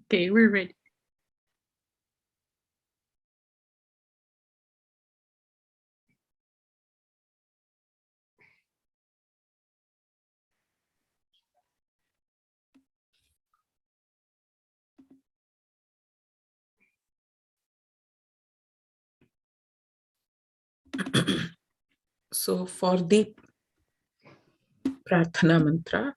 Okay, we're ready. So for the Prarthana mantra,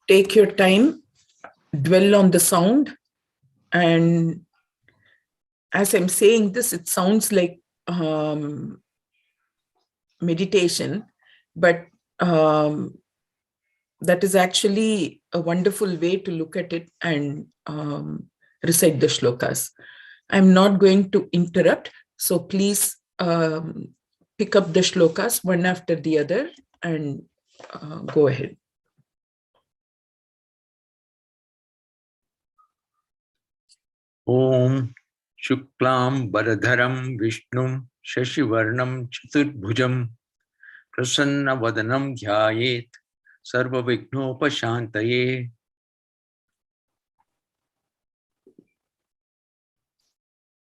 take your time, dwell on the sound, and as I'm saying this, it sounds like meditation, but that is actually a wonderful way to look at it and recite the shlokas. I'm not going to interrupt, so please pick up the shlokas one after the other and go ahead. Om Shuklam Baradharam Vishnum Shashivarnam Chaturbhujam Prasanna Vadanam Dhyayet Sarva Vignopashantaye.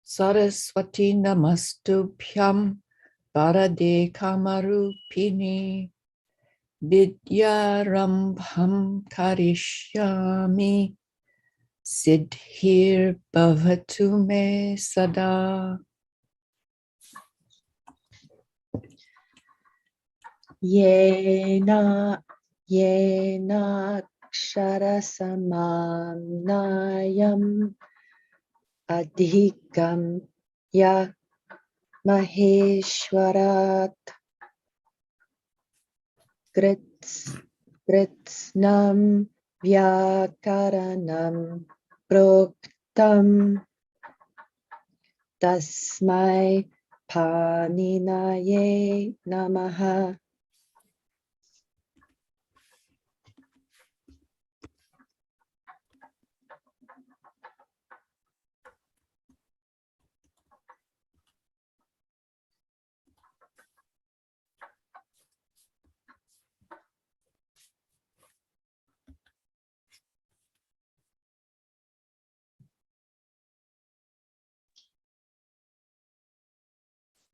Saraswati Namastubhyam Bharade Kamarupini Vidyarambham Karishyami Siddhir Bhavatu Me Sada. Yena Ksharasamam Nayam Adhikam Ya Maheshwarat Kritsnam Vyakaranam Proktam Tasmai Paninaye Namaha.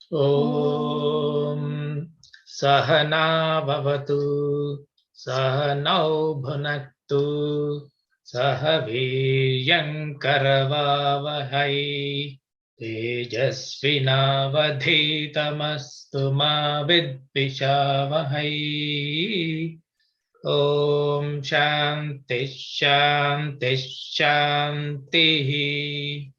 Om Sahana Bhavatu Sahanau Bhunaktu Sahaviryam Karavavahai Tejasvinavadhitamastu ma vidvishavahai. Om Shanti Shanti Shanti.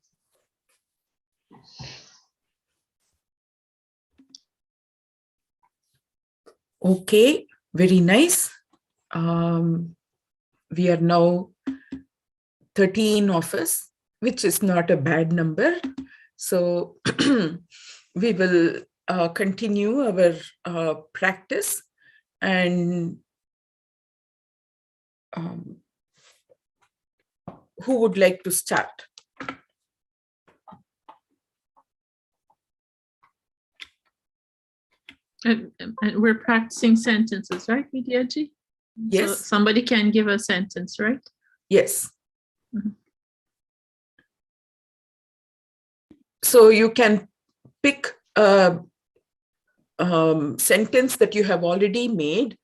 Okay, very nice. We are now 13 of us, which is not a bad number. So we will continue our practice, and who would like to start? And we're practicing sentences, right, Vidyaji? Yes. So somebody can give a sentence, right? Yes. Mm-hmm. So you can pick a sentence that you have already made,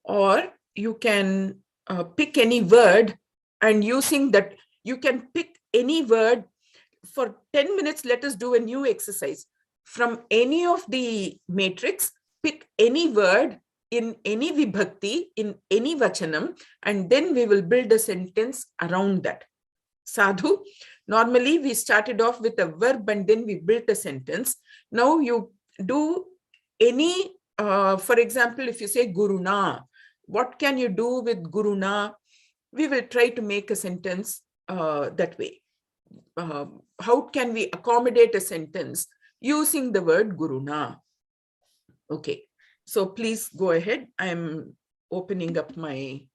or you can pick any word, and using that, you can pick any word. For 10 minutes, let us do a new exercise. From any of the matrix, pick any word in any vibhakti, in any vachanam, and then we will build a sentence around that. Sadhu, normally we started off with a verb and then we built a sentence. Now you do any, for example, if you say Guruna, what can you do with Guruna? We will try to make a sentence that way. How can we accommodate a sentence using the word Guruna? Okay, so please go ahead. I'm opening up my...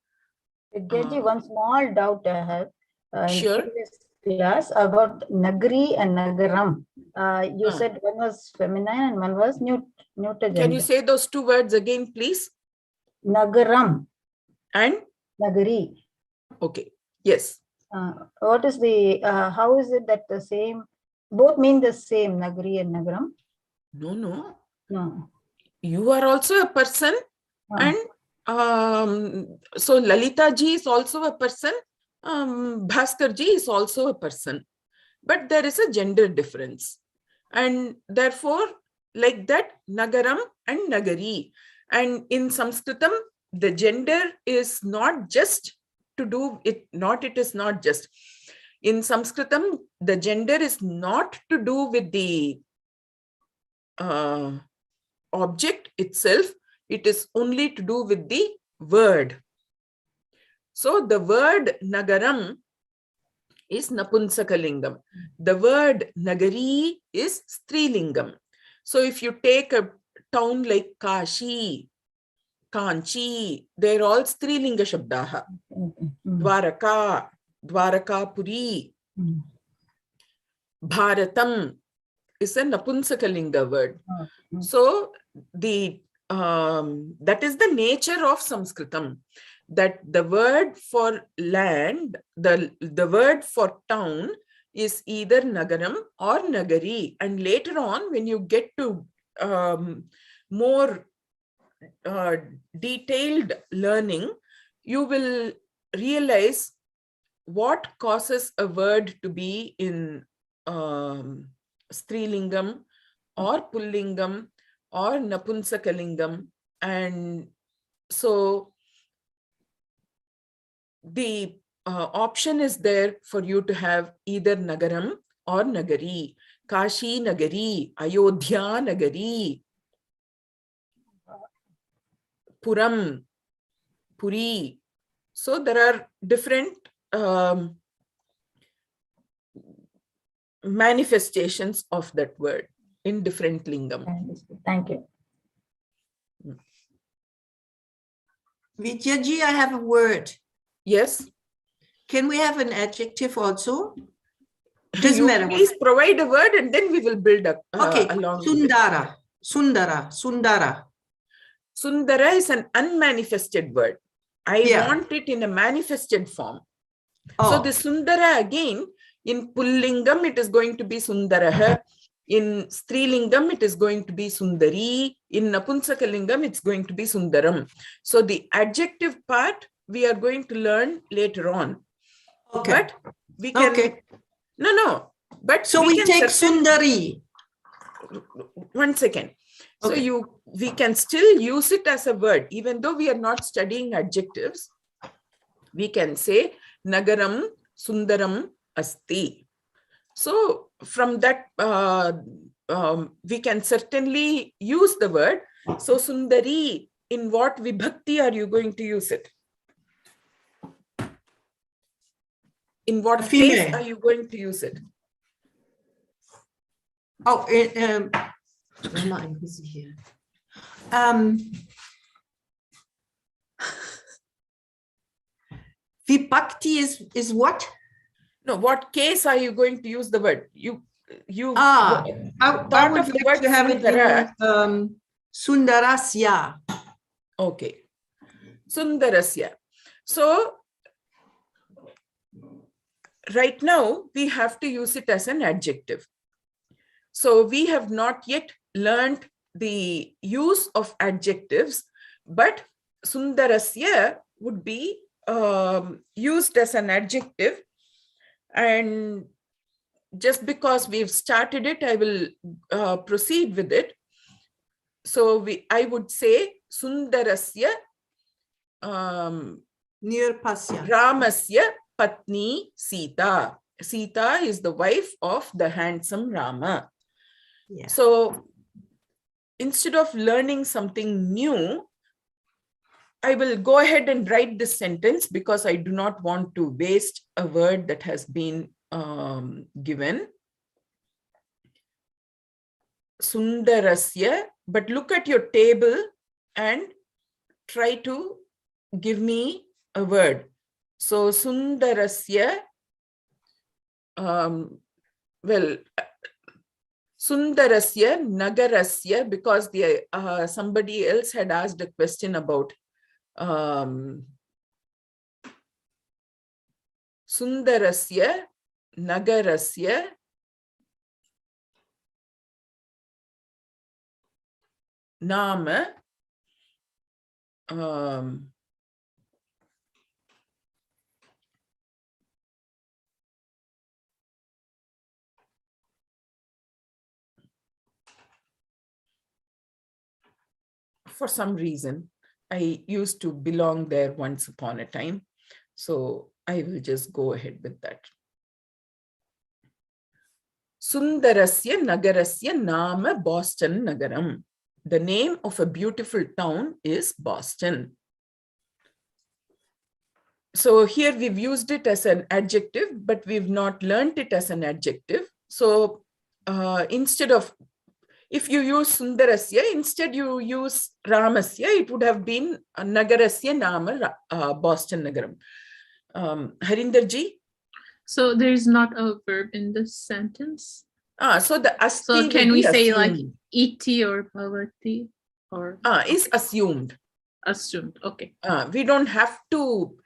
Vidyaji, one small doubt I have. in Sure. previous class about Nagari and Nagaram. You Ah. said one was feminine and one was neuter Can you gender. say those two words again, please? Nagaram, And Nagari. okay, yes. What is the, how is it that the same, both mean the same, Nagari and Nagaram? No. No. You are also a person, and so Lalita ji is also a person. Bhaskar ji is also a person, but there is a gender difference, and therefore, like that, Nagaram and Nagari. And in Sanskritam, the gender is not just to do it. It is not just. In Sanskritam, the gender is not to do with the object itself. It is only to do with the word. So the word Nagaram is Napunsakalingam. The word Nagari is Strilingam. So if you take a town like Kashi, Kanchi, they're all Strilinga Shabdaha. Dwaraka, Dwarakapuri, Bharatam is a Napunsakalinga word. So the that is the nature of Sanskritam, that the word for land, the word for town is either Nagaram or Nagari. And later on, when you get to more detailed learning, you will realize what causes a word to be in Strilingam or Pullingam or Napunsakalingam. And so the option is there for you to have either Nagaram or Nagari. Kashi Nagari, Ayodhya Nagari, Puram, Puri. So there are different manifestations of that word in different lingam. Thank you. Vidyaji, I have a word. Yes. Can we have an adjective also? Doesn't matter. Please provide a word and then we will build up Okay. along. Sundara. Sundara. Sundara. Sundara is an unmanifested word. I want it in a manifested form. So the Sundara again, in Pullingam, it is going to be Sundaraha. In Strilingam, it is going to be Sundari. In Napunsakalingam, it's going to be Sundaram. So the adjective part, we are going to learn later on. Okay. But we can... Okay. No. But so we take Sundari. 1 second. Okay. So we can still use it as a word, even though we are not studying adjectives. We can say Nagaram Sundaram Asti. So from that, we can certainly use the word. So Sundari, in what vibhakti are you going to use it? In what case are you going to use it? Oh, I'm busy here. Vibhakti is what? No, what case are you going to use the word? You I would of the like word to have Sundara. it in Sundarasya. Okay. Sundarasya. So right now we have to use it as an adjective. So we have not yet learned the use of adjectives, but Sundarasya would be used as an adjective. And just because we've started it, I will proceed with it. So I would say Sundarasya Nirpasya. Ramasya Patni Sita. Sita is the wife of the handsome Rama. Yeah. So instead of learning something new, I will go ahead and write this sentence because I do not want to waste a word that has been given. Sundarasya, but look at your table and try to give me a word. So Sundarasya well, Sundarasya Nagarasya, because the somebody else had asked a question about Sundarasya Nagarasya Nama for some reason, I used to belong there once upon a time. So I will just go ahead with that. Sundarasya Nagarasya Nama Boston Nagaram. The name of a beautiful town is Boston. So here we've used it as an adjective, but we've not learned it as an adjective. So instead of, if you use Sundarasya, instead you use Ramasya, it would have been Nagarasya Nama Boston Nagaram. Harinderji? So there's not a verb in this sentence. So the asti So can will we be say like assumed. iti or bhavati or Is assumed. assumed? Okay. We don't have to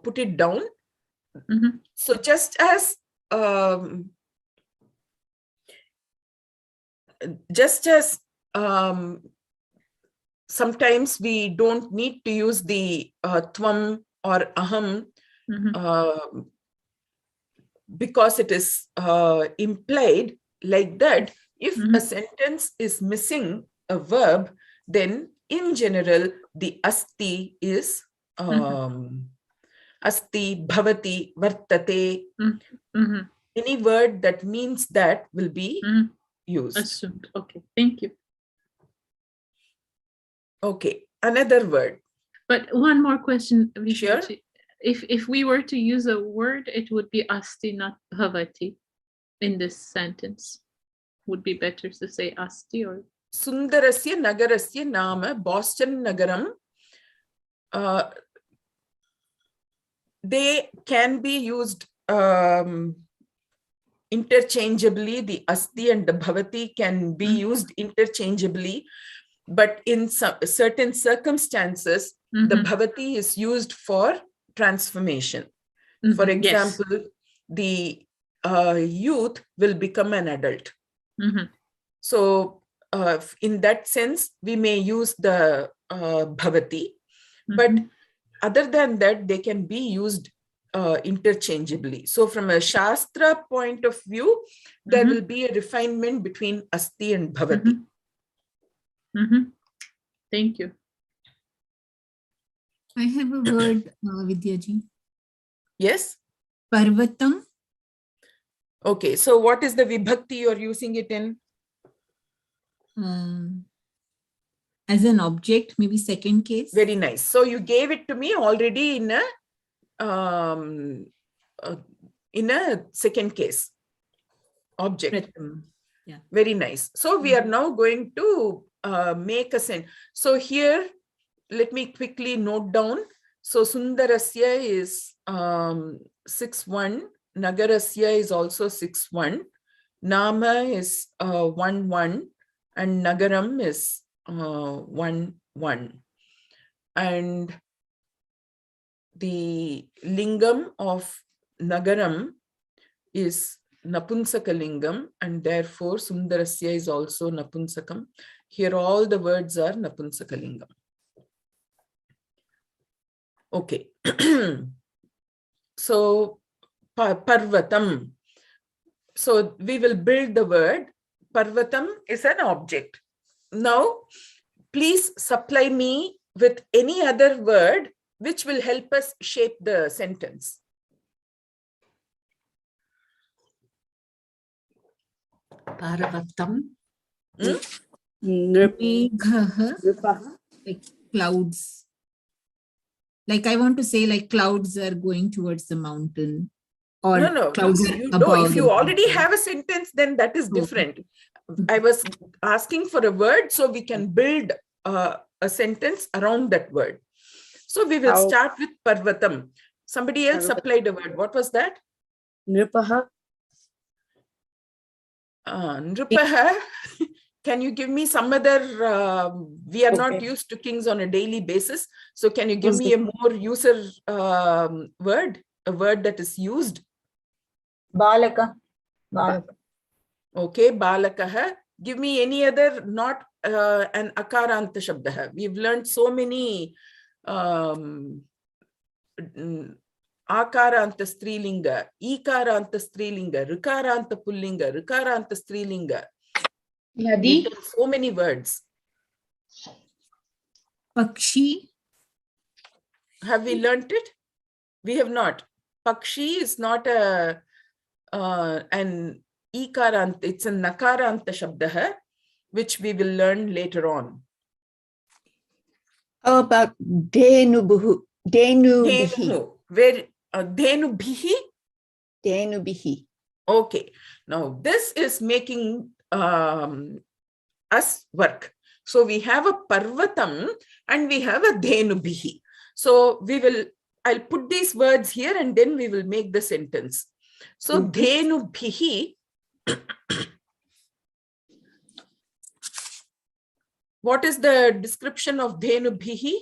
put it down. Mhm. So just as sometimes we don't need to use the tvam or aham Mhm. because it is implied like that. If a Mhm. sentence is missing a verb, then in general the asti is asti, bhavati, vartate. Mhm. Any word that means that will be Mhm. used. Assumed. Okay. Thank you. Okay, another word. But one more question. Sure. Vidyaji. If we were to use a word, it would be asti, not bhavati, in this sentence. Would be better to say asti or Sundarasya Nagarasya Nama Boston Nagaram. They can be used interchangeably. The asti and the bhavati can be used interchangeably, but in some certain circumstances, the bhavati is used for transformation. For example, the youth will become an adult. So in that sense, we may use the bhavati, but other than that, they can be used interchangeably. So from a Shastra point of view, there will be a refinement between asti and bhavati. Thank you. I have a word, Vidyaji. Yes? Parvatam. Okay, so what is the vibhakti you're using it in? As an object, maybe second case. Very nice. So you gave it to me already in a second case object. Yeah. Very nice. So we are now going to make a sentence. So here, let me quickly note down. So Sundarasya is 6-1. Nagarasya is also 6-1. Nama is 1-1. And Nagaram is 1-1. And the lingam of Nagaram is Napunsaka lingam, and therefore Sundarasya is also Napunsakam. Here all the words are Napunsaka lingam. Okay. So Parvatam. So we will build the word. Parvatam is an object. Now, please supply me with any other word which will help us shape the sentence. Parvatam. Meghaha. Like clouds. Like I want to say like clouds are going towards the mountain. Or No, clouds are you above. know, if you the already mountain. have a sentence, then that is different. I was asking for a word so we can build a sentence around that word. So we will start with Parvatam. Somebody else supplied a word. What was that? Nripaha. Nrupaha, can you give me some other, we are not Okay. used to kings on a daily basis. So can you give me a more user word, a word that is used? Balaka. Balaka. Okay, balakaha. Give me any other, not an akaranta shabdaha. We've learned so many akaranta strilinga, ikaranta strilinga, rikaranta pullinga, rikaranta strilinga. We've done so many words. Pakshi. Have we learnt it? We have not. Pakshi is not a an ikaranta, it's a nakaranta shabdaha, which we will learn later on. How about Denubuhu? Denubihi. Dhenu. Where Dhenubhihi? Denubihi. Okay. Now this is making us work. So we have a parvatam and we have a Dhenubhihi. So I'll put these words here and then we will make the sentence. So Dhenubhihi. What is the description of Dhenubhihi?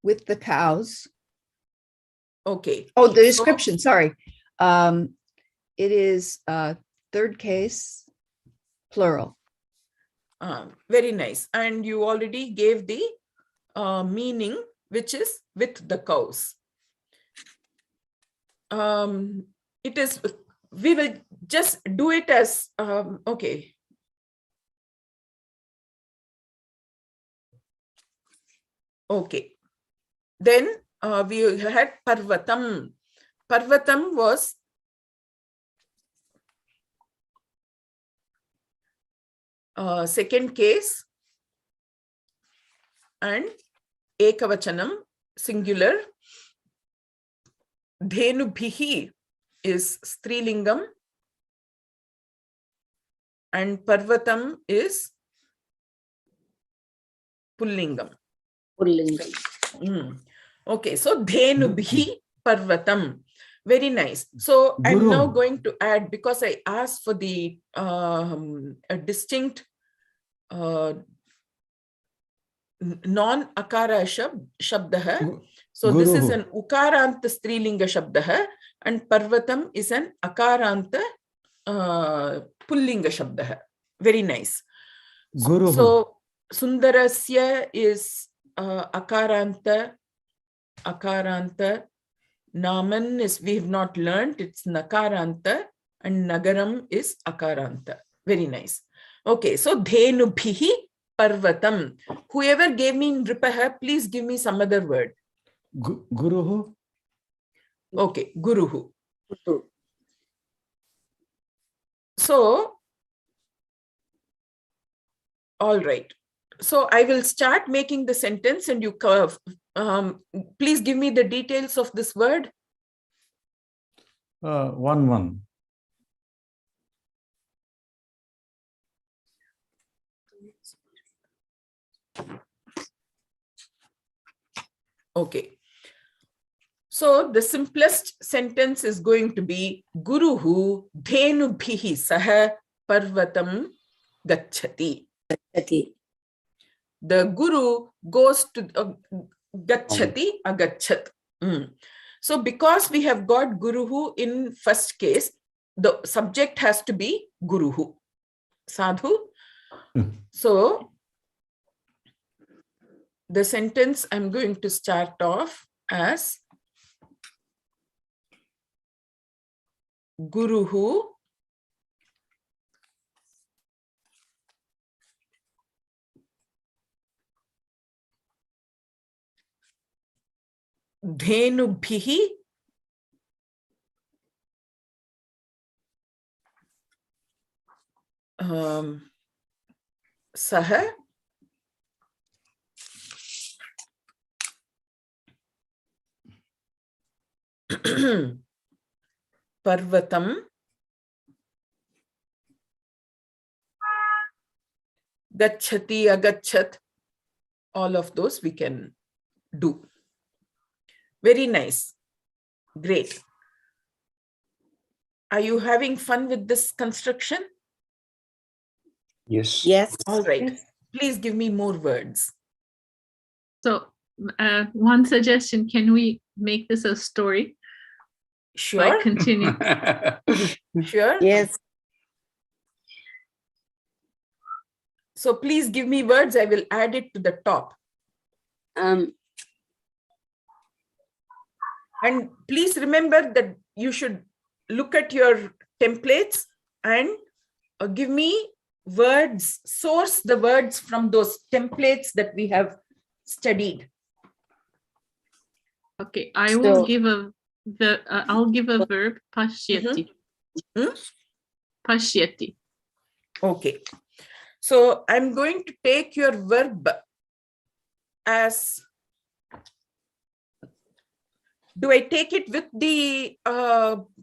With the cows. Okay. Oh, the description, sorry. It is third case, plural. Very nice. And you already gave the meaning, which is with the cows. It is, we will just do it as, okay. Okay. Then we had Parvatam. Parvatam was second case and Ekavachanam, singular. Dhenubhihi is Strilingam and Parvatam is Pullingam. Okay, so Dhenubhi Parvatam. Very nice. So I'm now going to add, because I asked for the a distinct non-akara shabdaha. So this is an ukaranta strilinga shabdaha and Parvatam is an akaranta pullinga shabdaha. Very nice. So Sundarasya is akaranta. Naman is, we have not learned, it's nakaranta, and nagaram is akaranta. Very nice. Okay, so Dhenubhihi Parvatam. Whoever gave me Nripaha, please give me some other word. Guruhu. Okay, Guruhu. So, all right. So I will start making the sentence and you please give me the details of this word. 1-1. Okay. So the simplest sentence is going to be Guruhu Dhenubhihi Saha Parvatam Gacchati. The Guru goes to Gacchati Agachat. So because we have got Guruhu in first case, the subject has to be Guruhu. Sadhu. So the sentence I'm going to start off as Guruhu Dhenubhihi Saha Parvatam Gacchati Agachat. All of those we can do. Very nice. Great. Are you having fun with this construction? Yes. Yes. All right. Please give me more words. So one suggestion, can we make this a story? Sure. Like continue. Sure. Yes. So please give me words. I will add it to the top. And please remember that you should look at your templates and give me words, source the words from those templates that we have studied. Okay, I will So- give I'll give a verb, pashyati. Hmm? Pashyati. Okay. So I'm going to take your verb as, do I take it with the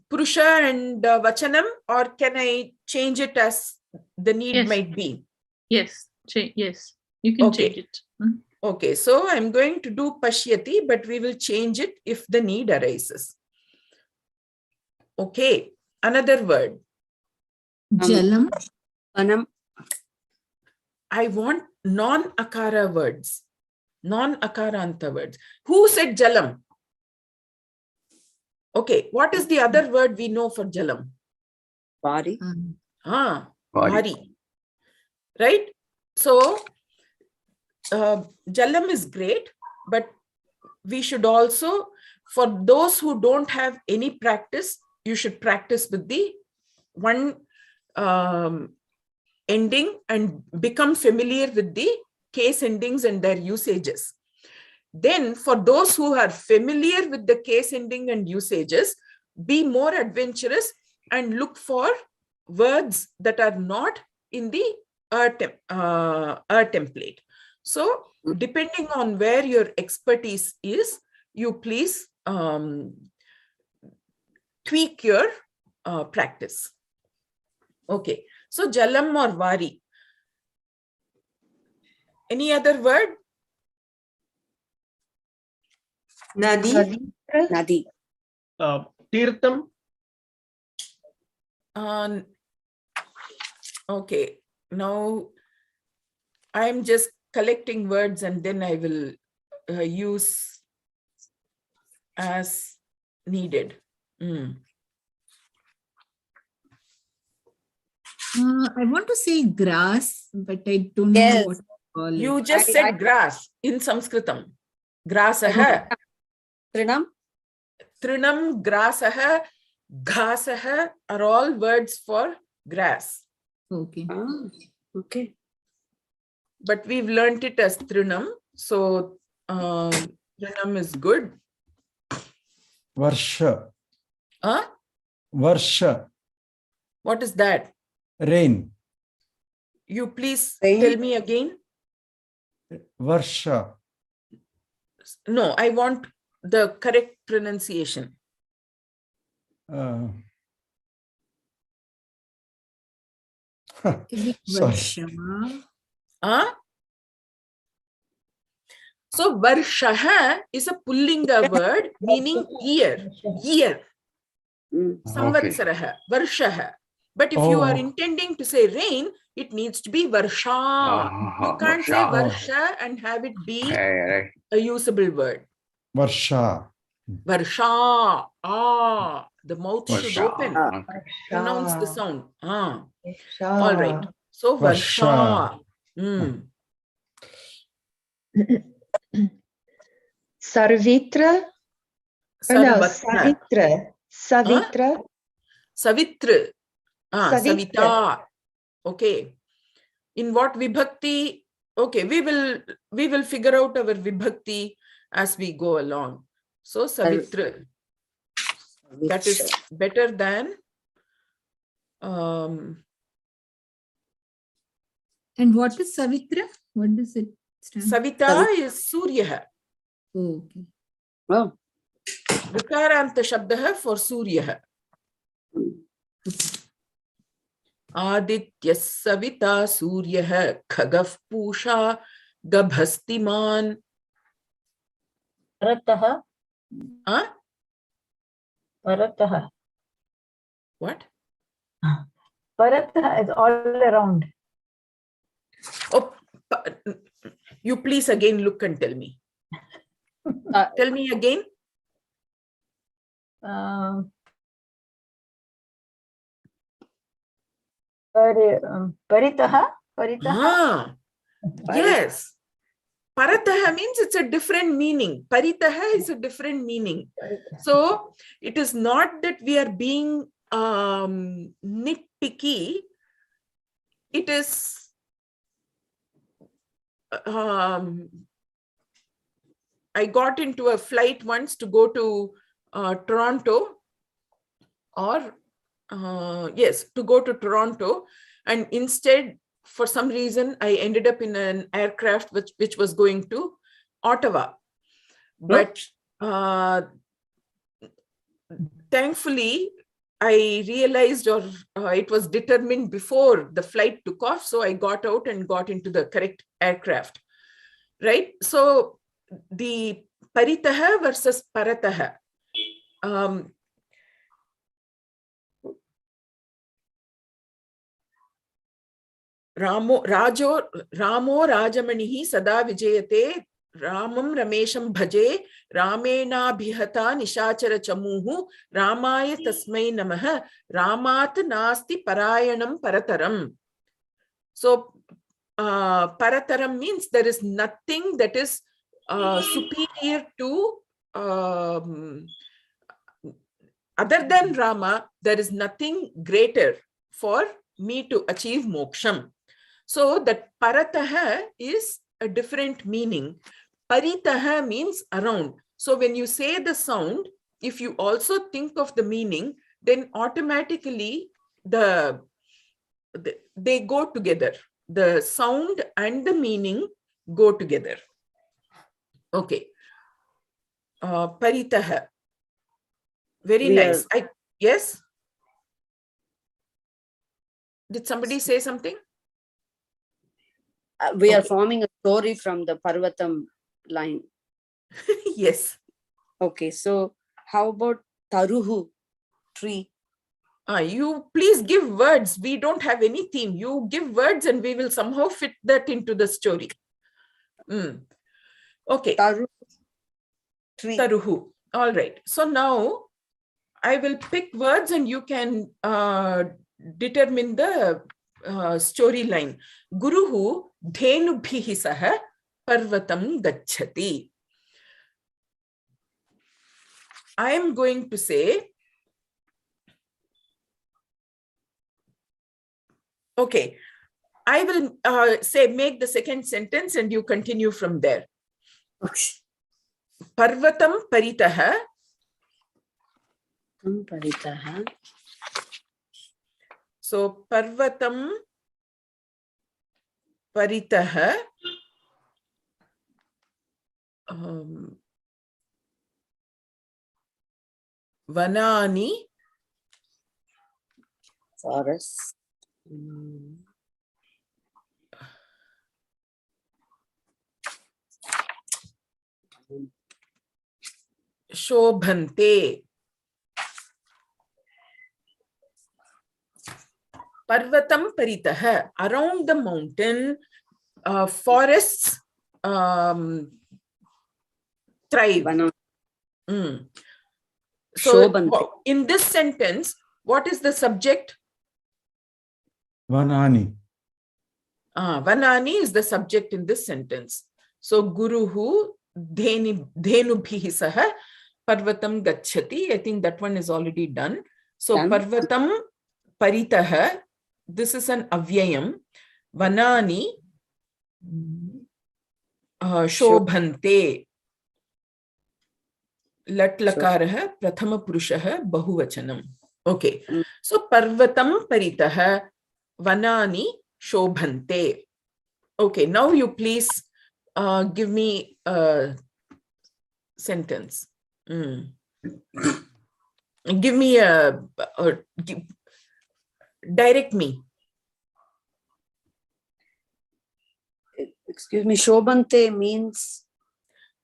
Purusha and Vachanam, or can I change it as the need Yes. might be? Yes, yes, you can Okay. change it. Mhm. Okay, so I'm going to do Pashyati, but we will change it if the need arises. Okay, another word. Jalam. Anam. I want non-akara words, non-akaranta words. Who said Jalam? Okay, what is the other word we know for Jalam? Body. Ah, Vari. Vari. Right? So, Jalam is great, but we should also, for those who don't have any practice, you should practice with the one ending and become familiar with the case endings and their usages. Then for those who are familiar with the case ending and usages, be more adventurous and look for words that are not in the template. So depending on where your expertise is, you please tweak your practice. Okay, so Jalam or Vari. Any other word? Nadi. Nadi. Tirtham. Okay, now I'm just collecting words and then I will use as needed. I want to say grass, but I don't know Yes. what to call it. You just said grass in Sanskritam. Grasaha, Trinam. Trinam, grasaha, ghasaha are all words for grass. Okay. Okay. But we've learned it as Trinam. So Trinam is good. Varsha. Huh? Varsha. What is that? Rain. You please Rain? tell me again. Varsha. No, I want the correct pronunciation. Is it Sorry. Varsha? Huh? So Varshaha is a Pullinga word meaning year. Year. Samvatsaraha. Varshaha. But if you are Oh. intending to say rain, it needs to be Varsha. You can't say Varsha and have it be Right. a usable word. Varsha. Varsha. Ah, the mouth should Varsha. open. Okay. Pronounce the sound. Ah. Varsha. All right. So Varsha. Sarvitra. No, Sarvatra. Savitra. Savitra. Savitra. Savitra. Savita. Okay. In what vibhakti? Okay, we will figure out our vibhakti as we go along. So Savitra. That is better than And what is Savitra? What does it stand for? Savita is Surya. Oh, okay. Oh. Vikaranta Shabdaha for Surya. Aditya Savita Surya Khagaf Pusha Gabhastiman. Parataha. Huh? Parataha. What? Paratah is all around. Oh, you please again look and tell me. Tell me again. Paritaha? Paritaha? Yes. Parataha means it's a different meaning. Paritaha is a different meaning. So it is not that we are being nitpicky. It is I got into a flight once to go to Toronto, or yes, to go to Toronto, and instead, for some reason, I ended up in an aircraft which was going to Ottawa. But thankfully, I realized, or it was determined before the flight took off, so I got out and got into the correct aircraft, right? So the paritaha versus parataha. Ramo Rajamanihi Sada Vijayate Ramam Ramesham Bhaje Ramena Bhihata Nishachara Chamuhu Ramaya Tasmai Namaha Ramat Nasti Parayanam Parataram. So Parataram means there is nothing that is superior to other than Rama. There is nothing greater for me to achieve moksham. So that parataha is a different meaning. Paritaha means around. So when you say the sound, if you also think of the meaning, then automatically they go together. The sound and the meaning go together. Okay. Paritaha. Very nice. Yes? Did somebody say something? We are forming a story from the Parvatam line. Yes. Okay, so how about Taruhu, tree? You please give words. We don't have any theme. You give words and we will somehow fit that into the story. Okay. Taruhu, tree. Taruhu. All right. So now I will pick words and you can determine the storyline. Guruhu dhenubhihi saha parvatam gacchati. I am going to say, okay, I will make the second sentence and you continue from there. Okay. Parvatam paritaha. Paritaha. So Parvatam paritaha. Vanani. Forest. Shobhante. Parvatam paritaha. Around the mountain, forests thrive. So in this sentence, what is the subject? Vanani. Vanani is the subject in this sentence. So Guruhu dhenubhihi saha parvatam gacchati. I think that one is already done. So parvatam paritaha. This is an avyayam. Vanani shobhante. Lat lakarah prathama purushah bahuvachanam. Okay. So parvatam paritaha vanani shobhante. Okay. Now you please give me a sentence. Give me direct me. Excuse me, Shobhante means?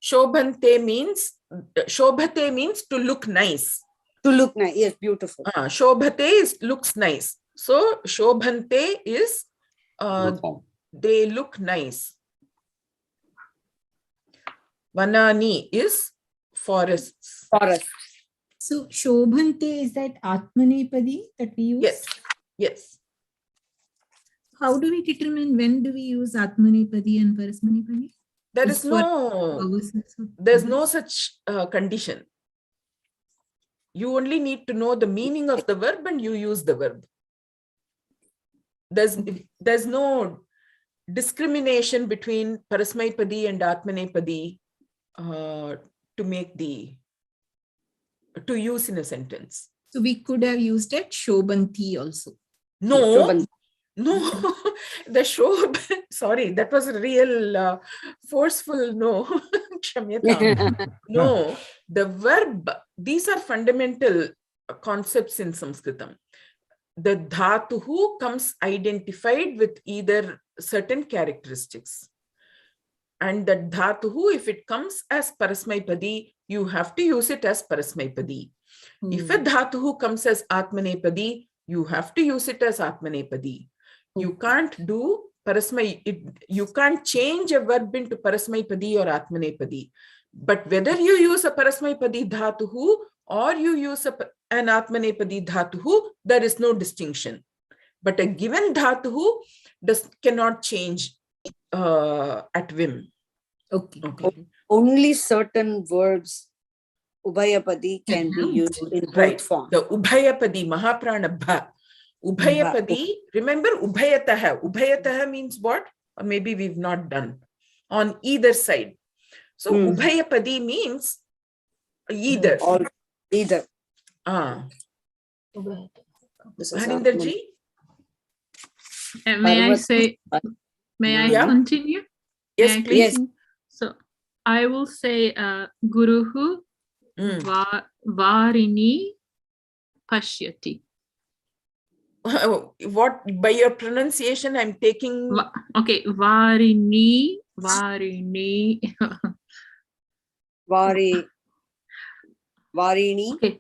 Shobhante means, Shobhate means to look nice. To look nice. Yes, beautiful. Shobhate is looks nice. So shobhante is Guru form. they look nice. Vanani is forests. Forest. So Shobhante, is that Atmanepadi that we use? Yes, yes. How do we determine when do we use Atmanepadi and Parasmanepadi? There Is is for no, vowels also? there's no such condition. You only need to know the meaning of the verb and you use the verb. There's no discrimination between Parasmaipadi and Atmanepadi to use in a sentence. So we could have used it Shobhanti also. No, Shobhan. no, the Shob, sorry, that was a real forceful no. Kshamyatam. No, the verb, these are fundamental concepts in Sanskritam. The dhatuhu comes identified with either certain characteristics. And the dhatuhu, if it comes as Parasmaipadi, you have to use it as Parasmaipadi. If a dhatuhu comes as Atmanepadi, you have to use it as Atmanepadi. You can't do you can't change a verb into Parasmaipadi or Atmanepadi. But whether you use a Parasmaipadi dhatuhu or you use an Atmanepadi dhatuhu, there is no distinction. But a given dhatuhu cannot change at whim. Okay. Only certain verbs, Ubhayapadi, can be used in both forms. The Ubhayapadi, Mahaprana Bha. Ubhayapadi, remember Ubhayataha. Ubhayataha means what? Or maybe we've not done. On either side. So Ubhayapadi means either. Either. Harinderji? May I continue? Yes, May I please. continue? So I will say Guruhu Varini Pashyati. What, by your pronunciation, I'm taking. Okay, Varini. Varini. Okay,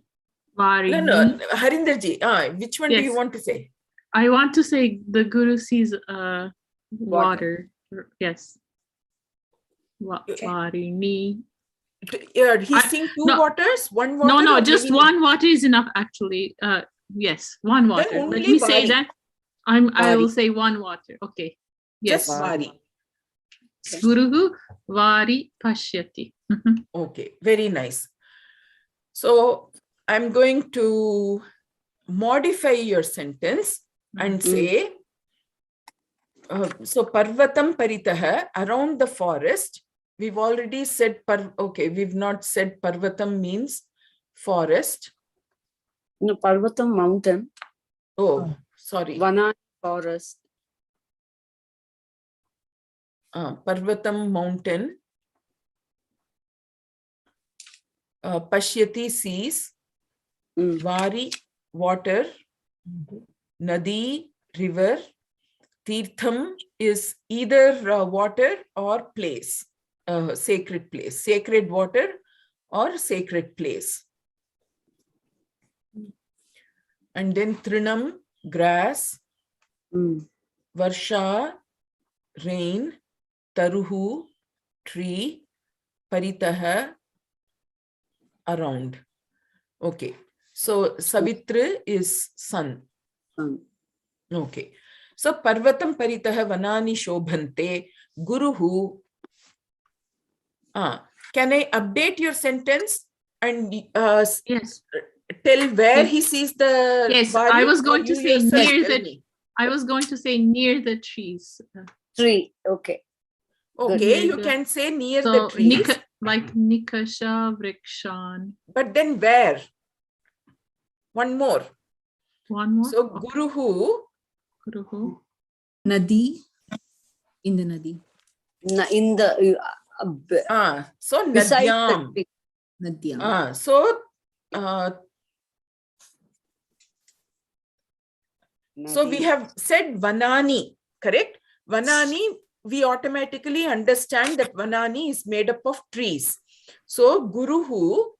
Varini. No, Harinderji, which one do you want to say? I want to say the Guru sees water. Yes. Varini. He's seeing two waters? One water? No, just one water is enough actually. Yes, one water. Let me say that. I will say one water. Okay. Yes. Just Vari. Guruhu Vari Pashyati. Okay, very nice. So I'm going to modify your sentence and say, so Parvatam Paritaha, around the forest. We've already said, okay, we've not said Parvatam means forest. No, Parvatam, mountain. Oh, sorry. Vana, forest. Parvatam, mountain. Pashyati, seas. Vari, water. Nadi, river. Tirtham is either water or place, sacred place, sacred water or sacred place. And then Trinam, grass. Varsha, rain. Taruhu, tree. Paritaha, around. Okay. So Savitra is sun. Okay. So Parvatam Paritaha Vanani Shobhante Guruhu. Can I update your sentence and yes, tell where he sees the Vari, I was going to say near the. I was going to say near the trees. Tree. Okay. Okay, you can say near the trees. Like Nikasha Vrikshan. But then where? One more. One more. So Guruhu. Nadi, in the Nadi. In the so Nadyam. Nadyam. So we have said Vanani, correct? Vanani, we automatically understand that Vanani is made up of trees. So Guruhu,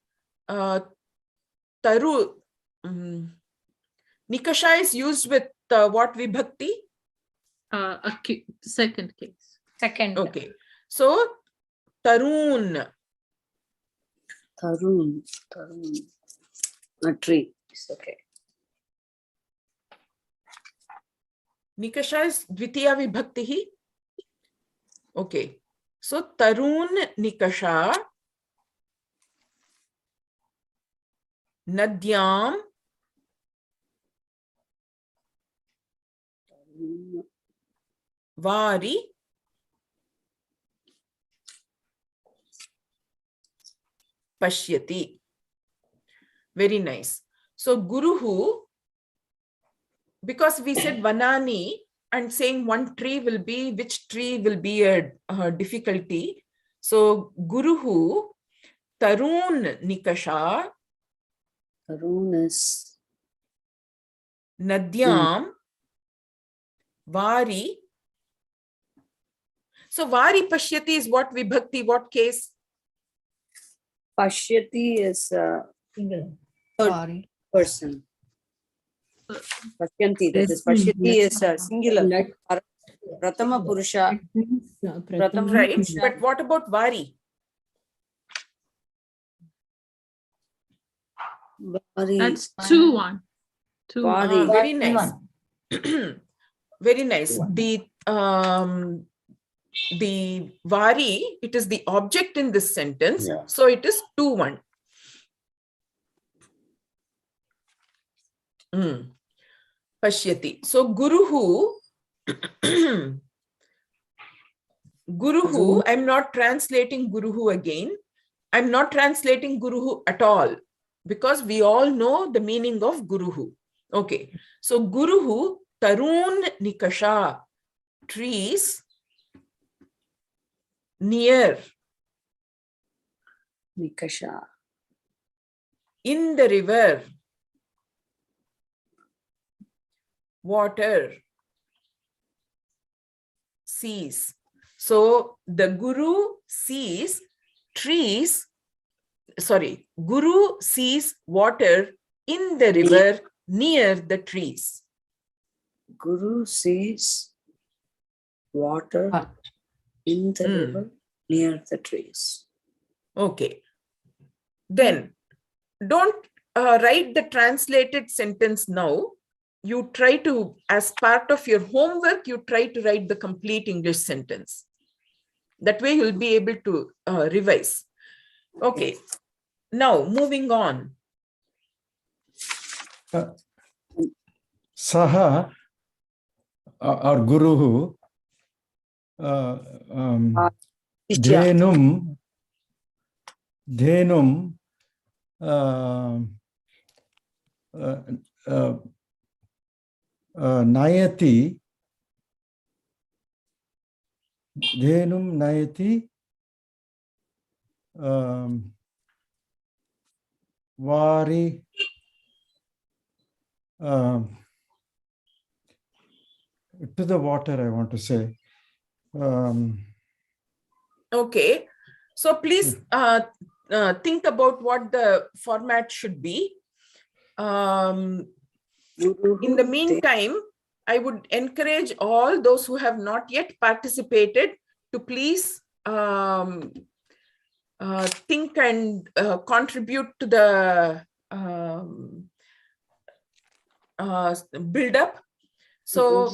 taru. Nikasha is used with what vibhakti? Second case. Second. Okay. So tarun. Tarun. A tree. It's okay. Nikasha is dvitiya vibhakti. Okay. So tarun nikasha nadyam vari pashyati. Very nice. So guruhu, because we said vanani and saying one tree will be, which tree will be a difficulty. So guruhu tarun nikasha Tarun is nadyam vari. So vari pashyati is what vibhakti, what case? Pashyati is Single. third Sorry. person. Pashyanti, that is Pashyati is singular. Pratama Purusha. Pratama Right. Purusha. But what about vari? Vari. That's 2-1. 2-1. Vari. Very nice. Very nice. The vari, it is the object in this sentence. Yeah. So it is 2-1. Pashyati. So guruhu, guruhu, I'm not translating guruhu again. I'm not translating guruhu at all because we all know the meaning of guruhu. Okay. So guruhu, tarun nikasha, trees near, Nikasha. in the river, water, seas. So the guru sees trees, sorry, guru sees water in the river near the trees. Guru sees water in the river near the trees. Okay. Then don't write the translated sentence now. You try to, as part of your homework, you try to write the complete English sentence. That way you'll be able to revise. Okay. Now moving on. Saha or Guruhu Dhenum Nayati Dhenum Nayati Vari to the water, I want to say. Okay. So please think about what the format should be. In the meantime, I would encourage all those who have not yet participated to please think and contribute to the build up. So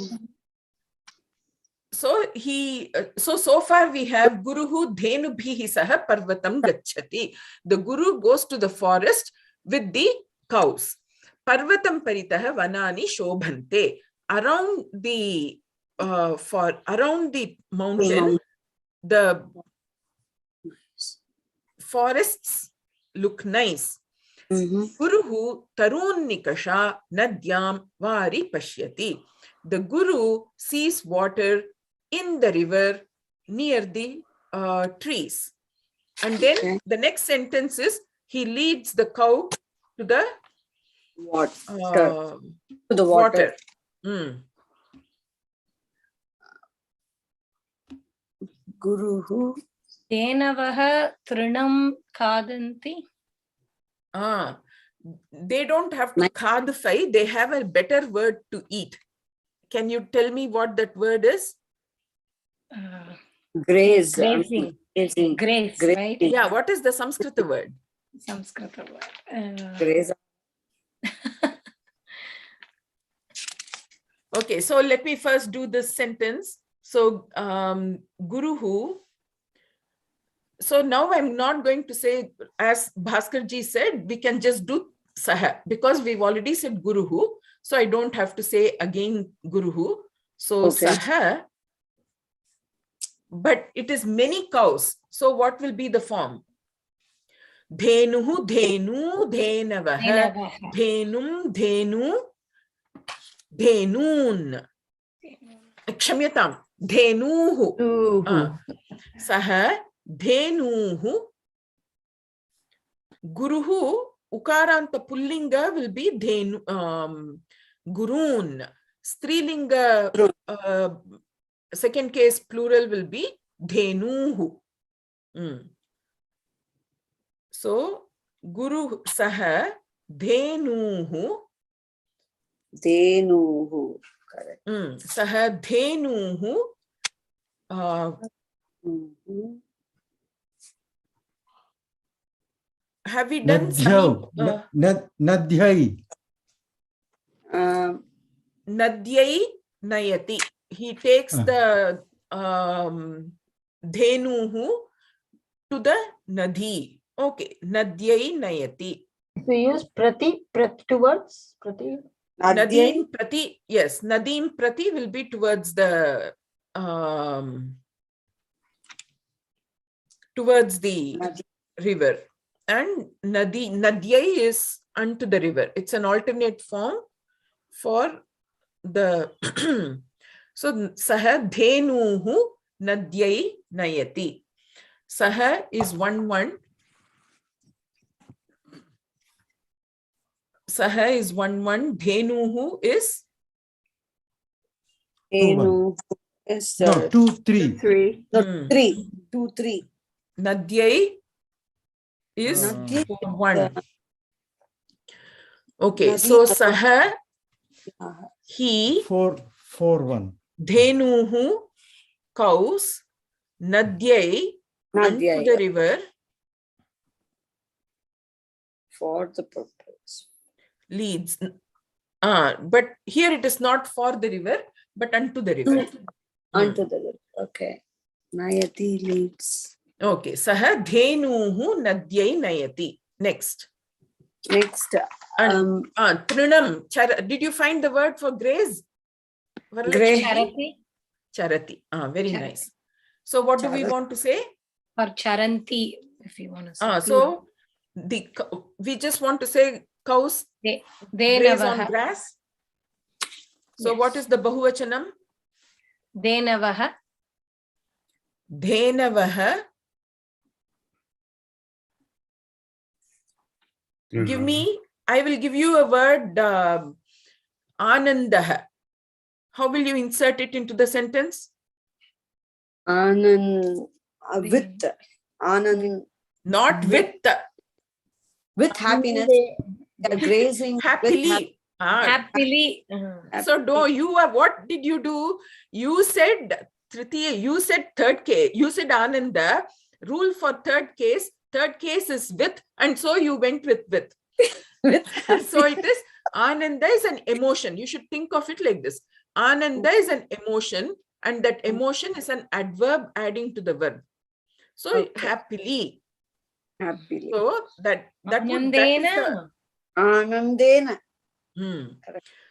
so far we have Guruhu Dhenubhihi Saha Parvatam Gacchati. The Guru goes to the forest with the cows. Parvatam Paritaha Vanani Shobhante. Around the around the mountain, the forests look nice. Guruhu Tarun Nikasha Nadyam Vari Pashyati. The Guru sees water in the river near the trees. And then the next sentence is, he leads the cow to the water. Guruhu Tenavaha Trinam Kadanti. they don't have to khadfai, they have a better word to eat. Can you tell me what that word is? Graze. Grazing. Grazing. Grace, Grazing. right? Yeah, what is the Sanskrit word? Sanskrit word. Graze. Okay, so let me first do this sentence. So, Guruhu. So now I'm not going to say, as Bhaskarji said, we can just do Saha because we've already said Guruhu. So I don't have to say again Guruhu. So Saha, but it is many cows. So what will be the form? Dhenuhu, dhenu, dhenavaha, dhenum, dhenu, dhenun. Kshamyatam, dhenuhu. Saha, dhenuhu. Guruhu, ukaranta pullinga will be dhenu, gurun. Strilinga, second case plural will be dhenuhu. So, Guru Saha Dhenuhu. Dhenuhu. Correct. Saha Dhenuhu. Have we done some? Nadhyai. Nadyai Nayati. He takes the Dhenuhu to the Nadi. Okay, Nadyai Nayati. We use prati towards prati. Nadim Prati, yes, Nadim Prati will be towards the river, and Nadyai is unto the river. It's an alternate form for the so Saha Dhenuhu Nadyai Nayati. Saha is 1-1. Saha is 1-1. Dhenuhu is? Dhenu is 2-3. 2-3. Nadyai is 4-1. Okay, so Saha, he, 4-1. Dhenuhu, cows, Nadyai, unto the river, for the purpose. Leads. But here it is not for the river, but unto the river. Unto the river. Okay. Nayati leads. Okay. Saha Dhenuhu Nadyai Nayati. Next. Trinam. Did you find the word for graze? Charati. Charati. Very nice. So what do we want to say? Or charanti, if you want to say. So we just want to say cows graze on grass. So what is the Bahuvachanam? Dhenavaha. Dhenavaha. I will give you a word, Anandaha. How will you insert it into the sentence? With. Not with. With happiness. Grazing. Happily. Happily. So what did you do? You said Tritiya, you said third case, you said Ananda. Rule for third case is with, and so you went with. So it is Ananda is an emotion. You should think of it like this. Ananda is an emotion, and that emotion is an adverb adding to the verb. So happily. So that would Anandena.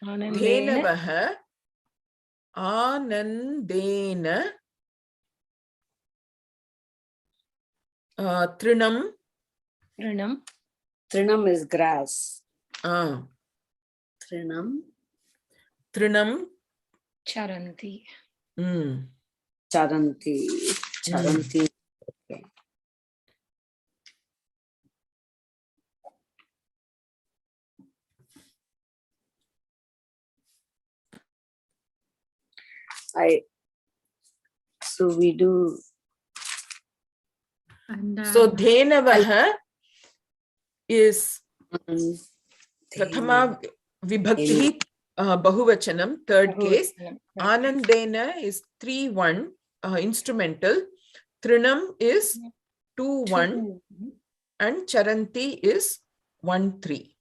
Dhenavaha Anandena Trinam. Trinam is grass. Trinam. Charanti. Charanti. Okay. So we do. So Dhenavaha is Prathama vibhakti bahuvachanam, third case. Anandena is 3-1 instrumental. Trinam is 2-1 and charanti is 1-3.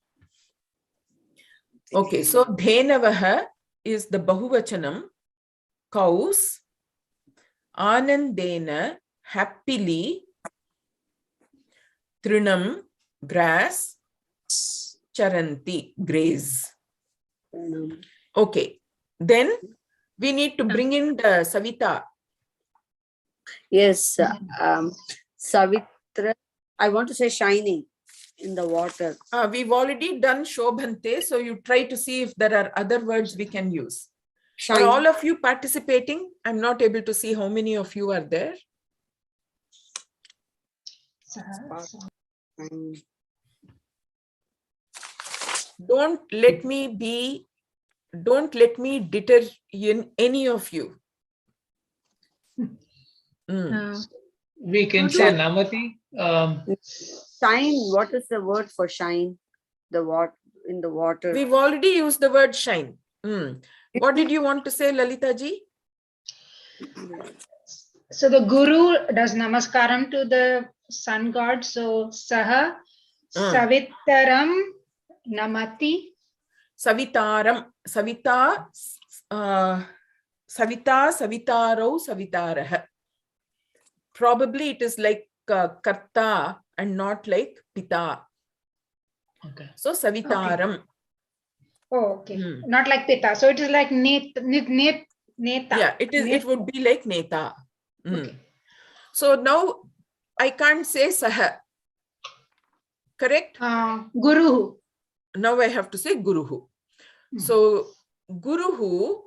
Okay, so dhenavaha is the bahuvachanam, cows. Anandena, happily. Trinam, grass. Charanti, graze. Okay, then we need to bring in the Savita. Yes, Savitra. I want to say shining in the water. We've already done Shobhante, so you try to see if there are other words we can use. Shine. Are all of you participating? I'm not able to see how many of you are there. Don't let me deter any of you. We can say Namati. Shine. What is the word for shine? The water in the water. We've already used the word shine. What did you want to say, Lalita ji? So the guru does namaskaram to the sun god. So saha savitaram namati. Savitaram, Savita, Savitaro, Savitaraha. Probably it is like karta and not like pita. Okay. So Savitaram. Okay. Oh, okay. Not like pita. So it is like neta. Yeah, it is. Neta. It would be like neta. Okay. So now I can't say saha. Correct? Guruhu. Now I have to say guruhu. So guruhu.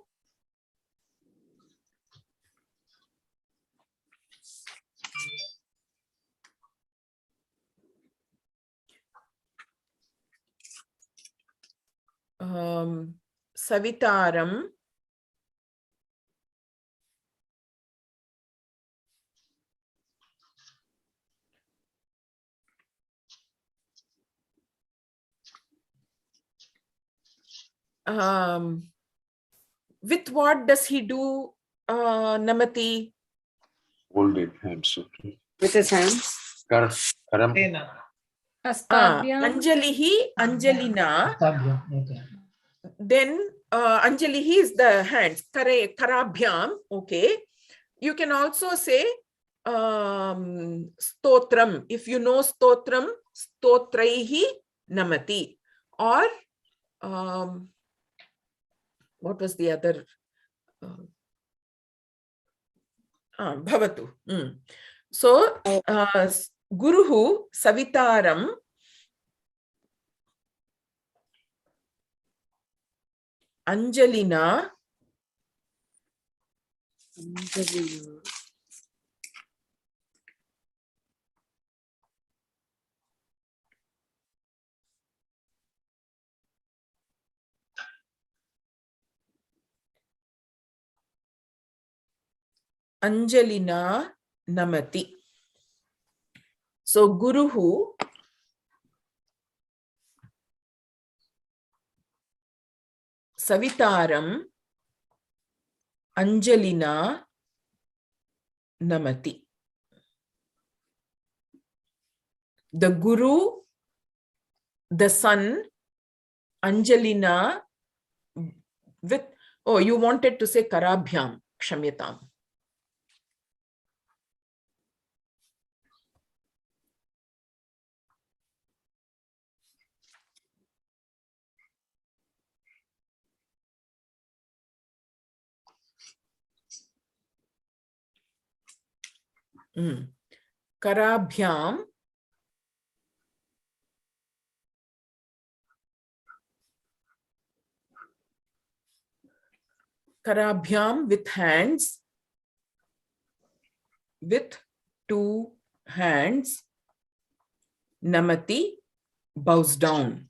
Savitaram. With what does he do, Namati? Folded hands. With his hands. Karam. Anjalihi, Anjalina. Okay. Then Anjalihi is the hands. Karabhyam. Okay. You can also say stotram. If you know stotram, stotraihi namati. Or what was the other? Bhavatu. So, Guruhu Savitaram Anjalina Anjalina Namati. So Guruhu Savitaram Anjalina Namati. The Guru, the son, Anjalina with, oh, you wanted to say Karabhyam, Kshamyatam. Karabhyam Karabhyam with hands, with two hands. Namati bows down.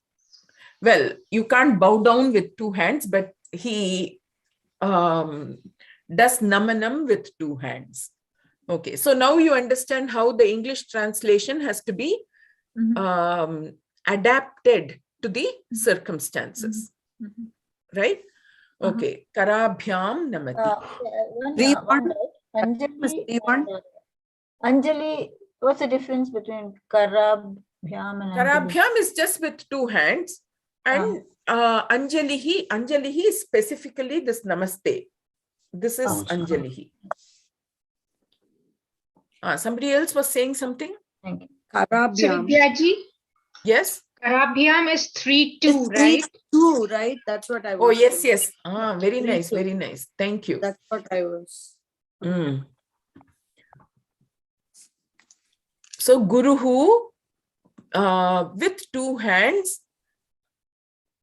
Well, you can't bow down with two hands, but he does namanam with two hands. Okay, so now you understand how the English translation has to be adapted to the circumstances, Mhm. right? Okay. Karabhyam namati. One doubt. Anjali, Rewan. Anjali, what's the difference between Karabhyam and Anjali? Karabhyam is just with two hands, and Anjalihi is specifically this namaste. This is Anjalihi. Somebody else was saying something? Thank you. So Karabhyam. Vidyaji, Yes. Karabhyam is 3-2, It's right? 3-2, right? That's what I was. Oh, yes, saying. yes. Very nice, 3-2. very nice. Thank you. That's what I was. Mm. So Guruhu, with two hands,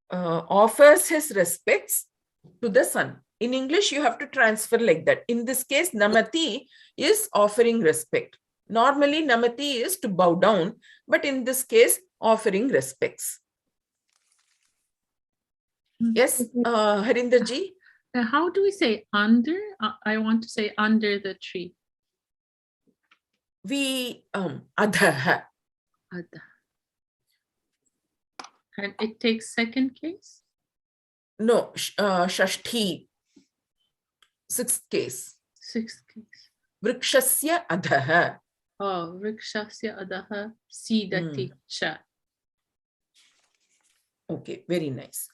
offers his respects to the son. In English, you have to transfer like that. In this case, namati is offering respect. Normally, namati is to bow down, but in this case, offering respects. Yes, Harinder ji? How do we say under? I want to say under the tree. We, adha. Adha. And it takes second case? No, shashti. Sixth case. Sixth case. Vrikshasya adha. Oh, Vrikshasya adaha sidati cha. Okay, very nice.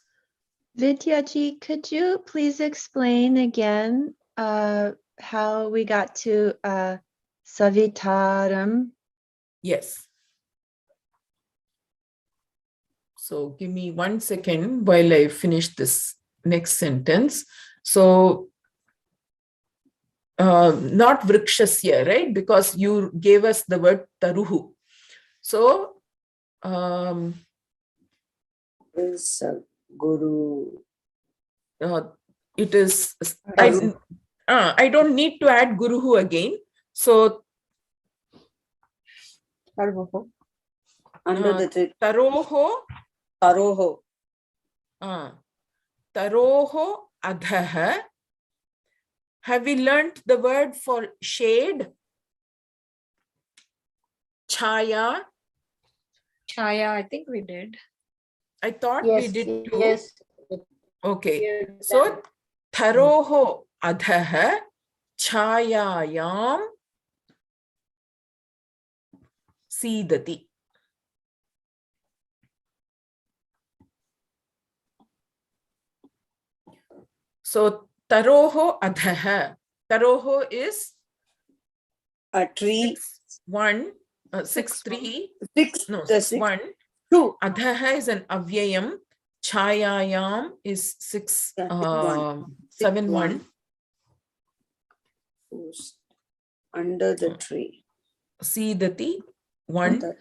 Vidyaji, could you please explain again how we got to Savitaram? Yes. So give me 1 second while I finish this next sentence. So not vrikshasya, right? Because you gave us the word taruhu. So Is Guru. it is, I don't need to add guruhu again. So Under the tree. taroho. Taroho. Taroho adhaha. Have we learnt the word for shade? Chaya. Chaya, I think we did. I thought Yes, we did too. yes. Okay. So taroho adhaha chayayam sidati. So taroho adhaha. Taroho is A tree. 6-3. Six. No, The 6-1. 2. Adhaha is an avyayam. Chayayam is 7-1. Under the tree. Sidati 1-1.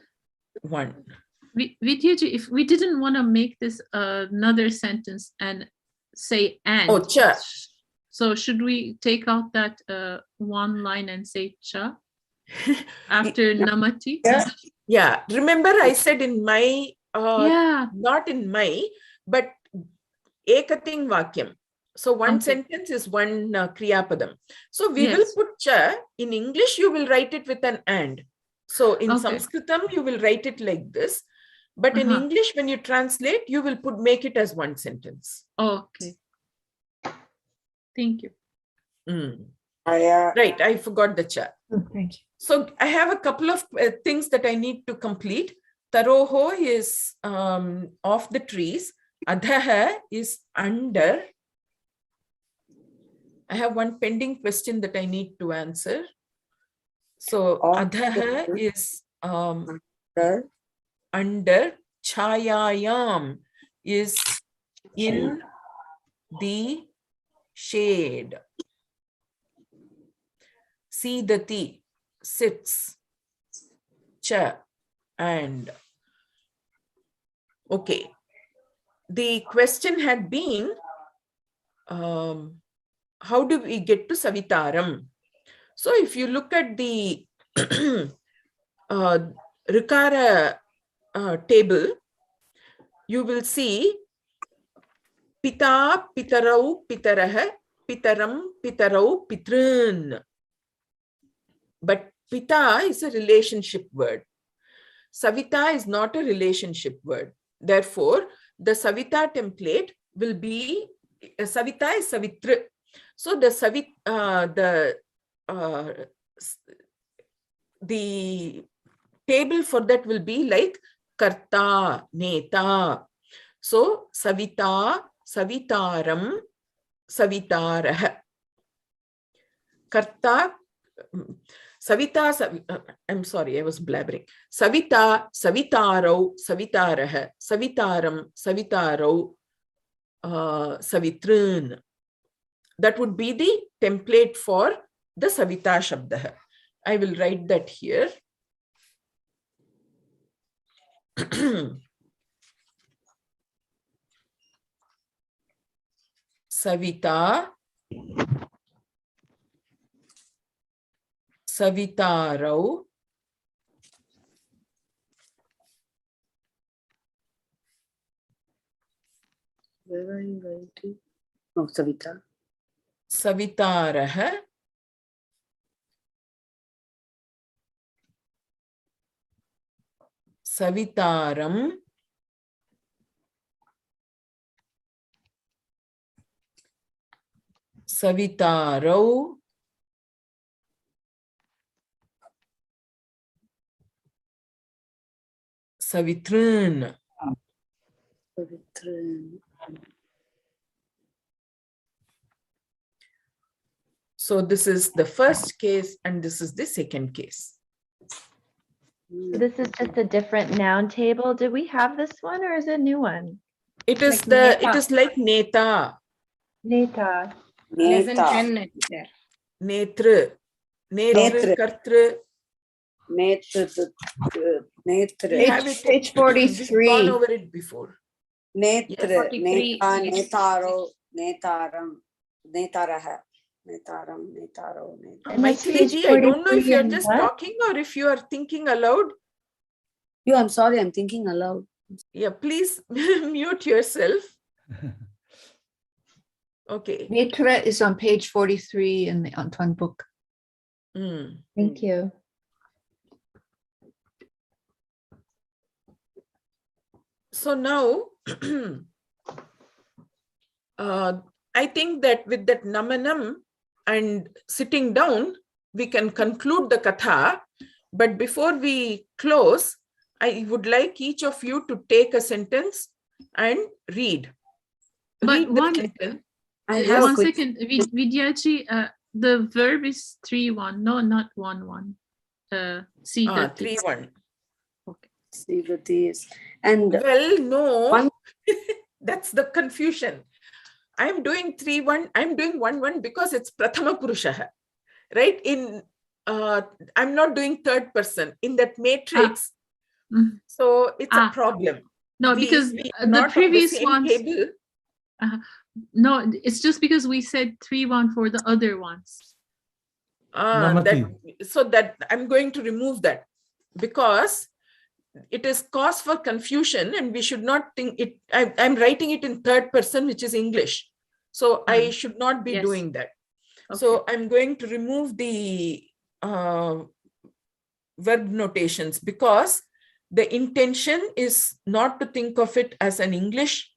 Vidyaji, if we didn't want to make this another sentence and say and. Oh, cha. So should we take out that one line and say cha after namati? Yeah. Remember I said in my, Yeah. not in my, but ekating vakyam. So one sentence is one kriyapadam. So we will put cha. In English, you will write it with an and. So in Sanskritam, you will write it like this. But in English, when you translate, you will make it as one sentence. Okay. Thank you. Right, I forgot the cha. Thank you. So I have a couple of things that I need to complete. Taroho is off the trees. Adhaha is under. I have one pending question that I need to answer. So adhaha is under. Chayayam is in the shade. Sidati sits. Cha and. Okay. The question had been, how do we get to Savitaram? So if you look at the Rikara table, you will see Pita, Pitarau, Pitaraha, Pitaram, Pitarau, Pitrun. But Pita is a relationship word. Savita is not a relationship word. Therefore, the Savita template will be Savita is Savitri. So the the table for that will be like Karta, Neta. So Savita, Savitaram, Savitarah. Karta, Savita, I'm sorry, I was blabbering. Savita, Savitaro, Savitarah, Savitaram, Savitaro, Savitrin. That would be the template for the Savita Shabda. I will write that here. Savita, Savitarau, Where are you writing? Oh, Savita. Savitarah, Savitaram, Savitarau, Savitrin. Savitrin. So this is the first case and this is the second case. This is just a different noun table. Did we have this one or is it a new one? It is Like it is like Neta, Neta. There's an Neta. N there. Netru, Netru. Kartru. Netra. We have it, Page we've 43. gone over it before. Netra. 43. Neta. Netaro. Netaram. Netaraha. Netaram. Netaro. Netaram. Maithili ji, I don't know if you are 43 just and what? talking or if you are thinking aloud. You, I'm sorry, I'm thinking aloud. Yeah, please mute yourself. Okay. Netra is on page 43 in the Anton book. Thank you. So now, I think that with that namanam and sitting down, we can conclude the katha. But before we close, I would like each of you to take a sentence and read. But Read the one, sentence. I have a one quick. second, Vidyaji, the verb is 3-1. No, not 1-1. See that. 3-1. See what is. And Well, no, one. that's the confusion. I'm doing 3-1. I'm doing 1-1 because it's Prathama Purushaha, right? I'm not doing third person in that matrix. So it's a problem. No, because we are the not on previous same ones. table. No, it's just because we said 3-1 for the other ones. So that I'm going to remove that because it is cause for confusion and we should not think it. I'm writing it in third person, which is English. So I should not be doing that. Okay. So I'm going to remove the verb notations because the intention is not to think of it as an English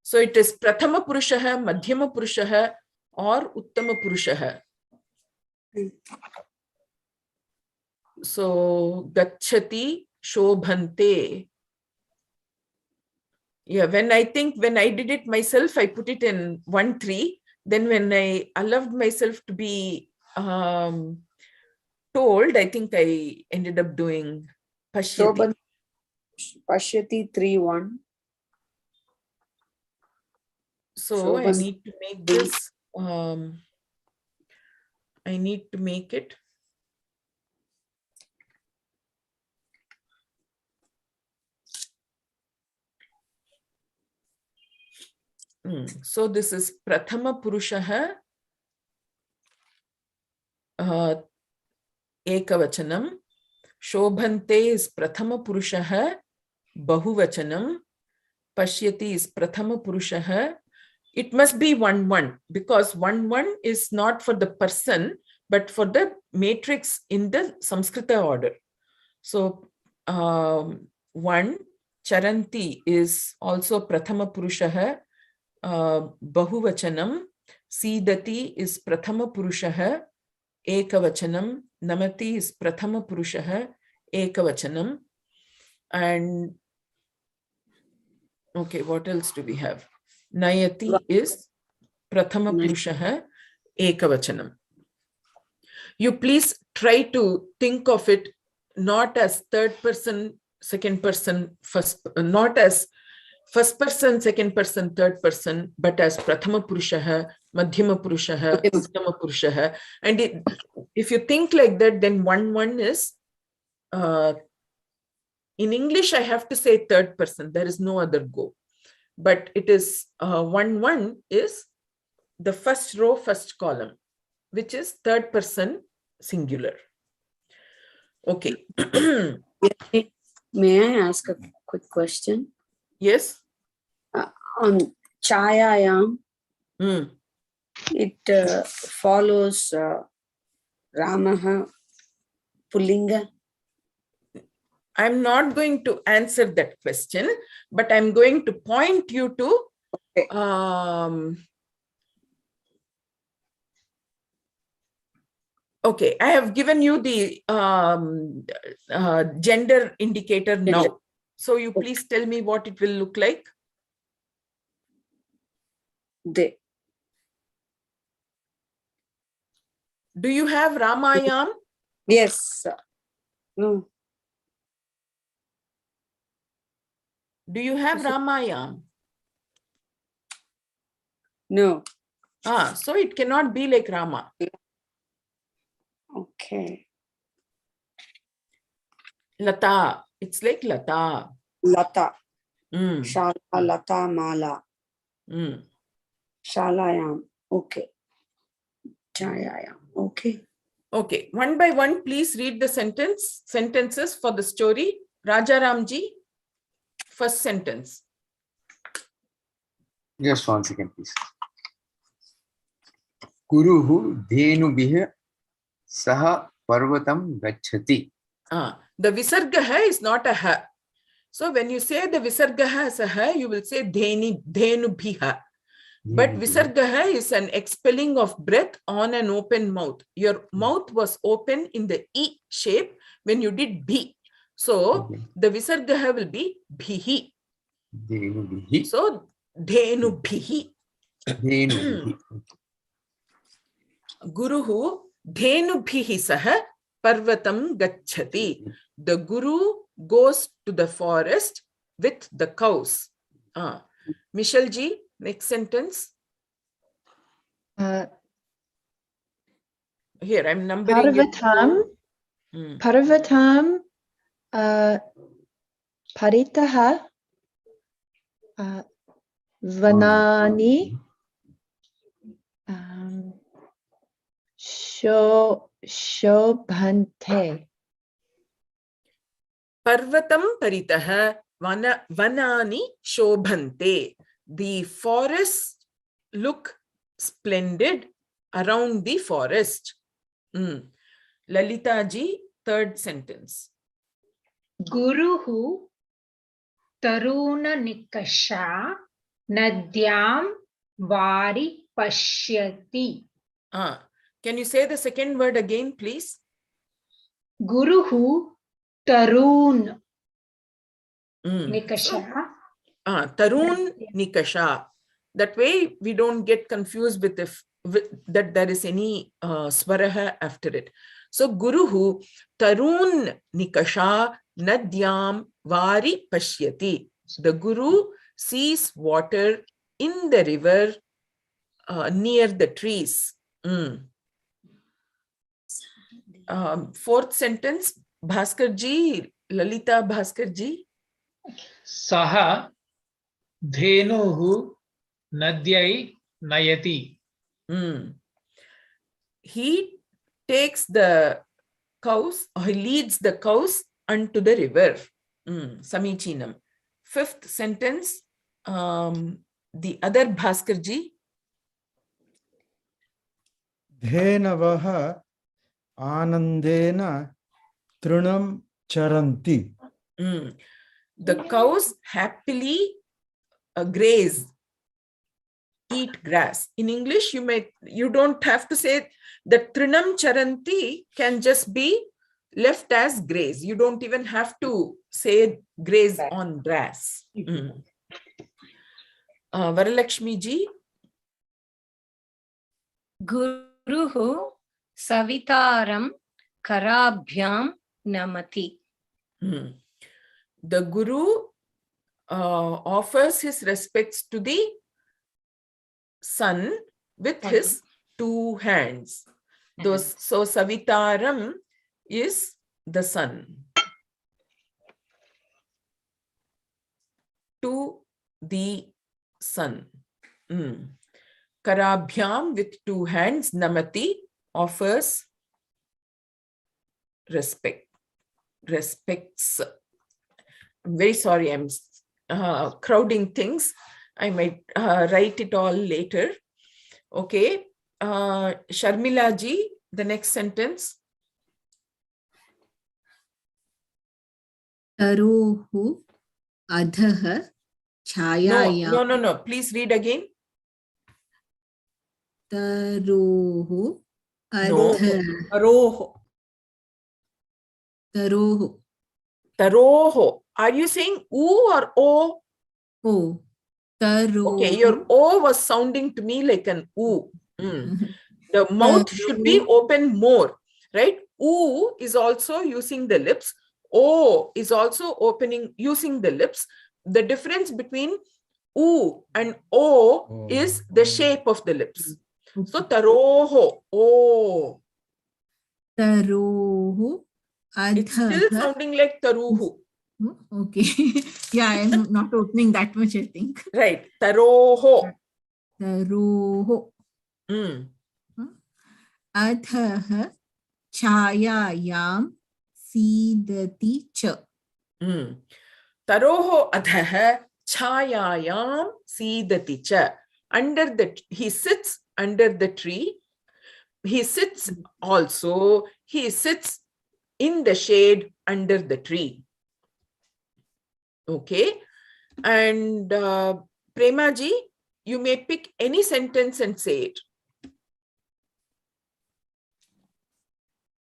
so it is Prathama Purushaha, Madhyama Purushaha, or Uttama Purushaha. So Gachati, Shobhante. Yeah, when I did it myself, I put it in 1-3. Then when I allowed myself to be told, I think I ended up doing Pashyati. Pashyati 3-1. So I need to make this, I need to make it. So this is Prathama Purushaha Ekavachanam. Shobhante is Prathama Purushaha Bahuvachanam. Pashyati is Prathama Purushaha. It must be 1-1 because 1-1 is not for the person, but for the matrix in the Samskrita order. So 1, Charanti is also Prathama Purushaha, Bahuvachanam. Sidati is Prathama Purushaha, Ekavachanam. Namati is Prathama Purushaha, Ekavachanam. And okay, what else do we have? Nayati is Prathama Purushaha, Ekavachanam. You please try to think of it not as third person, second person, first, not as first person, second person, third person, but as Prathama Purushaha, Madhyama Purushaha, Uttama Purushaha. And if you think like that, then 1 is, in English, I have to say third person. There is no other go. But it is 1 is the first row, first column, which is third person singular. Okay. May I ask a quick question? Yes. On Chayayam, it follows Ramaha Pullinga. I'm not going to answer that question, but I'm going to point you to okay, I have given you the gender indicator now. So you please tell me what it will look like. They. Do you have Ramayam? Yes. No. Do you have Ramayam? No. So it cannot be like Rama. Okay. Lata. It's like Lata. Lata. Shala, Lata, Mala. Shalayam. Okay. Chayayam. Okay. Okay. One by one, please read the sentences for the story. Rajaramji, first sentence. Just 1 second, please. Kuruhu dhenubih saha parvatam gacchati. The visargaha is not a ha. So when you say the visargaha as a ha, you will say dhenubhiha. But visargaha is an expelling of breath on an open mouth. Your mouth was open in the E shape when you did bhi. So the visargaha will be bhihi. Dhenubhihi. So dhenubhihi. Dhenubhihi. Guruhu dhenubhihi saha parvatam gacchati. The guru goes to the forest with the cows. Mishalji, next sentence. Here, I'm numbering Parvatam. Parvatam. Paritaha. Vanani. Shobhante. Parvatam paritaha vanani shobhante. The forests look splendid around the forest. Lalita ji, third sentence. Guruhu taruna nikasha nadyam vari pashyati. Can you say the second word again, please? Guruhu tarun nikasha. Tarun nikasha. That way we don't get confused with that there is any swaraha after it. So Guruhu tarun nikasha nadyam vari pashyati. The Guru sees water in the river near the trees. Fourth sentence, Bhaskar ji, Lalita Bhaskar ji. Saha dhenuhu nadyai nayati. He takes the cows, or he leads the cows unto the river. Samichinam. Fifth sentence, the other Bhaskar ji. Dhenavaha Anandena Trinam Charanti. The cows happily graze, eat grass. In English, you don't have to say that Trinam Charanti can just be left as graze. You don't even have to say graze on grass. Varalakshmi ji. Guruhu Savitaram Karabhyam Namati. The Guru offers his respects to the sun with his two hands. So Savitaram is the sun. To the sun. Karabhyam with two hands. Namati offers respects. I'm very sorry, I'm crowding things. I might write it all later. Okay. Sharmila ji, the next sentence. Tarohu adhaha chayayam. No. Please read again. Tarohu No. adhaha. Tarohu. Taroho. Are you saying oo or o? O. Tarohu. Okay, your o was sounding to me like an oo. The mouth should be open more, right? Oo is also using the lips. O is also using the lips. The difference between oo and o is the shape of the lips. So taroho, o. Tarohu. It's still sounding like taruhu. Okay. Yeah, I'm not opening that much, I think. Right. Taroho. Taroho. Adhaha chayayam sidati cha. Taroho adhaha chayayam sidati cha. He sits under the tree. He sits in the shade under the tree. Okay. And Prema ji, you may pick any sentence and say it.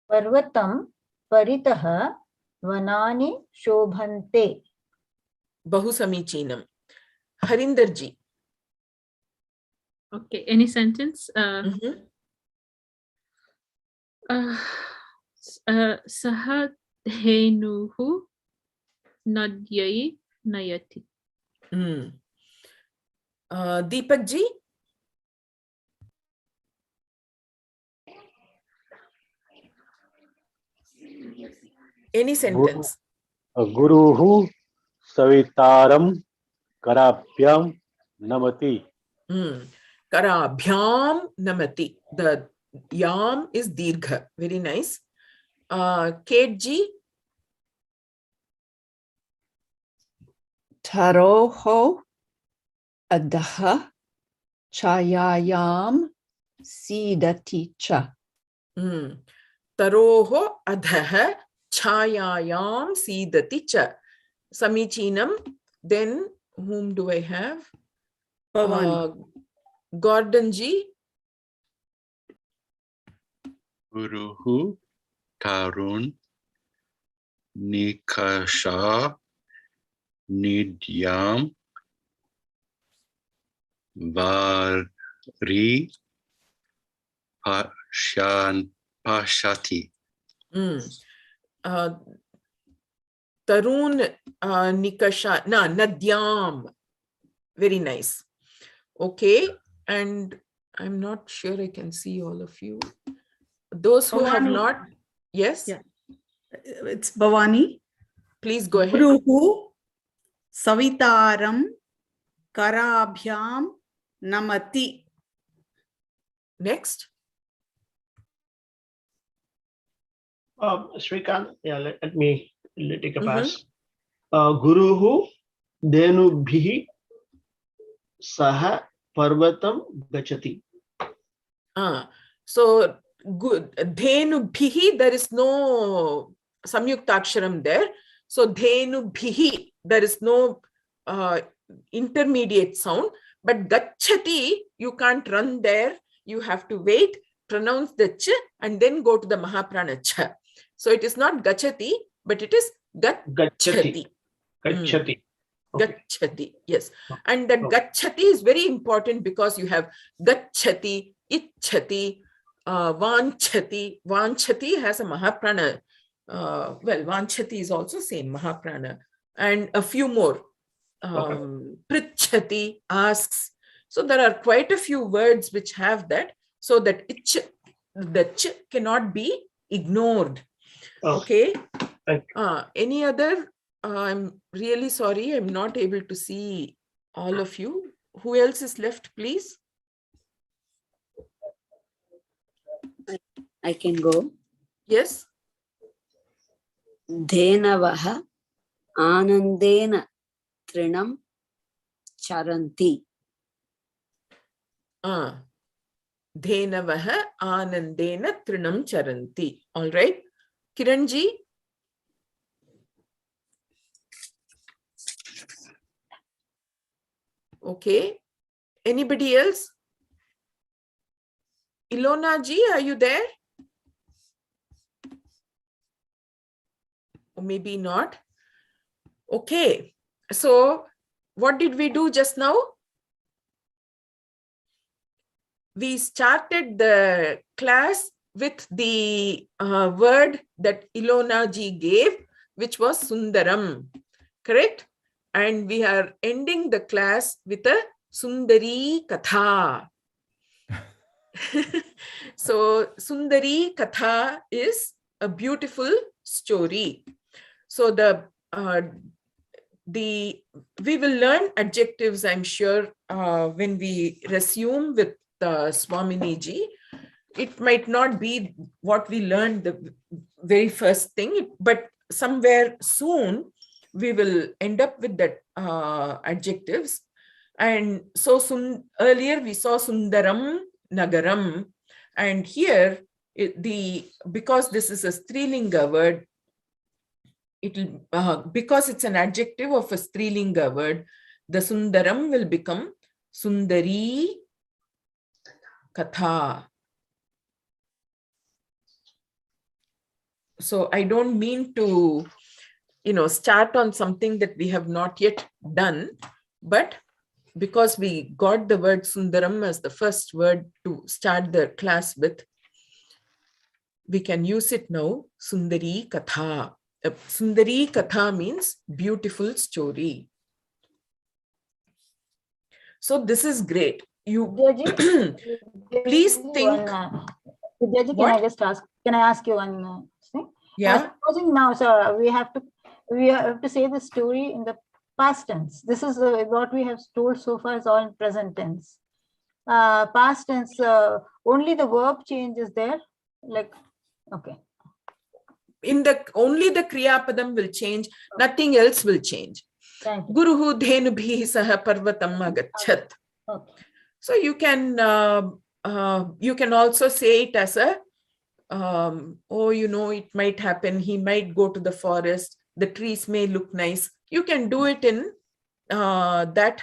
Parvatam paritaha vanani shobhante. Bahu samichinam. Harinder ji. Okay, any sentence? Saha dhenuhu nadyai nayati. Deepak ji. Any sentence. Guruhu Savitaram Karabhyam Namati. Karabhyam Namati. The yam is dirgha. Very nice. Kate ji. Taroho adha chayayam sidati cha. Taroho adha chayayam sidati cha. Samichinam. Then whom do I have? Gordon ji. Guruhu Tarun Nikasha Nidyam Vari Pashati. Tarun Nikasha. Nadyam. Very nice. Okay. And I'm not sure I can see all of you. Those who have not. Yes. Yeah. It's Bhavani. Please go ahead. Guruhu Savitaram Karabhyam Namati. Next. Srikant, yeah, let me take a pass. Guruhu Dhenubhihi Saha Parvatam Gachati. So good. Dhenubhihi, there is no samyuktaksharam there. So dhenubhihi, there is no intermediate sound. But gacchati, you can't run there. You have to wait, pronounce the ch, and then go to the mahaprana cha. So it is not gachati, but it is gacchati. Gacchati. Gacchati, yes. And that gacchati is very important because you have gacchati, ichchati, vanchati. Vanchati has a mahaprana. Well, vanchati is also same mahaprana. And a few more. Prichhati, asks. So there are quite a few words which have that. So that the ch cannot be ignored. Okay. Any other? I'm really sorry. I'm not able to see all of you. Who else is left, please? I can go. Yes. Dhenavaha anandena trinam charanti. Dhenavaha anandena trinam charanti. All right. Kiranji. Okay. Anybody else? Ilona ji, are you there? Or maybe not. Okay. So what did we do just now? We started the class with the word that Ilona ji gave, which was Sundaram. Correct? And we are ending the class with a Sundari Katha. So Sundari Katha is a beautiful story. So we will learn adjectives, I'm sure, when we resume with Swamini ji. It might not be what we learned the very first thing, but somewhere soon we will end up with that adjectives. And so earlier we saw Sundaram, Nagaram, and here because this is a Strilinga word, because it's an adjective of a Strilinga word, the Sundaram will become Sundari Katha. So I don't mean to, start on something that we have not yet done, but because we got the word Sundaram as the first word to start the class with, we can use it now, Sundari Katha. Sundari Katha means beautiful story. So this is great. Please think. Can I ask you one thing? Yeah. Supposing now, sir, we have to say the story in the past tense. This is what we have told so far is all in present tense. Past tense, only the verb change is there. Like, okay. Only the Kriya Padam will change. Nothing else will change. Guruhu dhenubhihi saha parvatam agachat. Okay. So you can also say it as a, it might happen. He might go to the forest. The trees may look nice. You can do it in that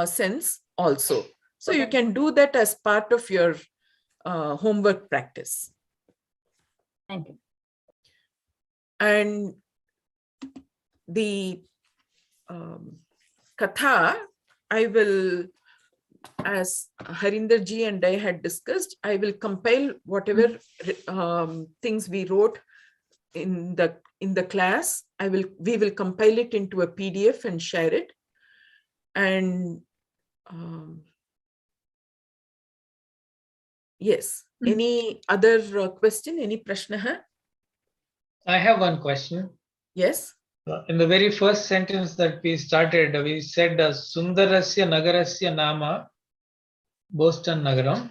sense also. So you can do that as part of your homework practice. Thank you. And the Katha, I will, as Harinder ji and I had discussed, I will compile whatever things we wrote in the class. We will compile it into a PDF and share it. And yes, any other question? Any prashna? I have one question. Yes. In the very first sentence that we started, we said Sundarasya Nagarasya Nama Boston Nagaram.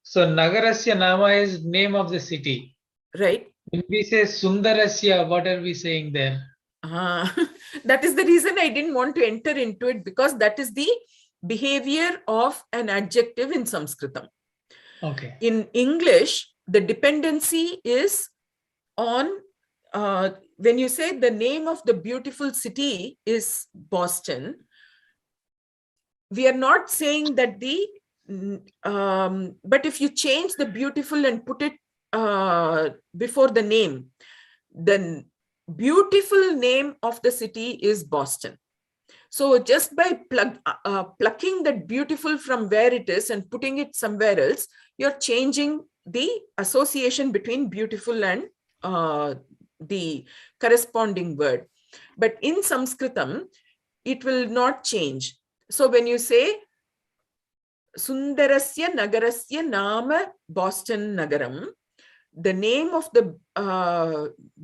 So Nagarasya Nama is name of the city. Right. When we say Sundarasya, what are we saying there? That is the reason I didn't want to enter into it, because that is the behavior of an adjective in Sanskritam. Okay. In English, the dependency is on, when you say the name of the beautiful city is Boston, we are not saying that but if you change the beautiful and put it before the name, the beautiful name of the city is Boston. So just by plucking that beautiful from where it is and putting it somewhere else, you're changing the association between beautiful and the corresponding word. But in Sanskritam, it will not change. So when you say Sundarasya Nagarasya Nama Boston Nagaram, the name of the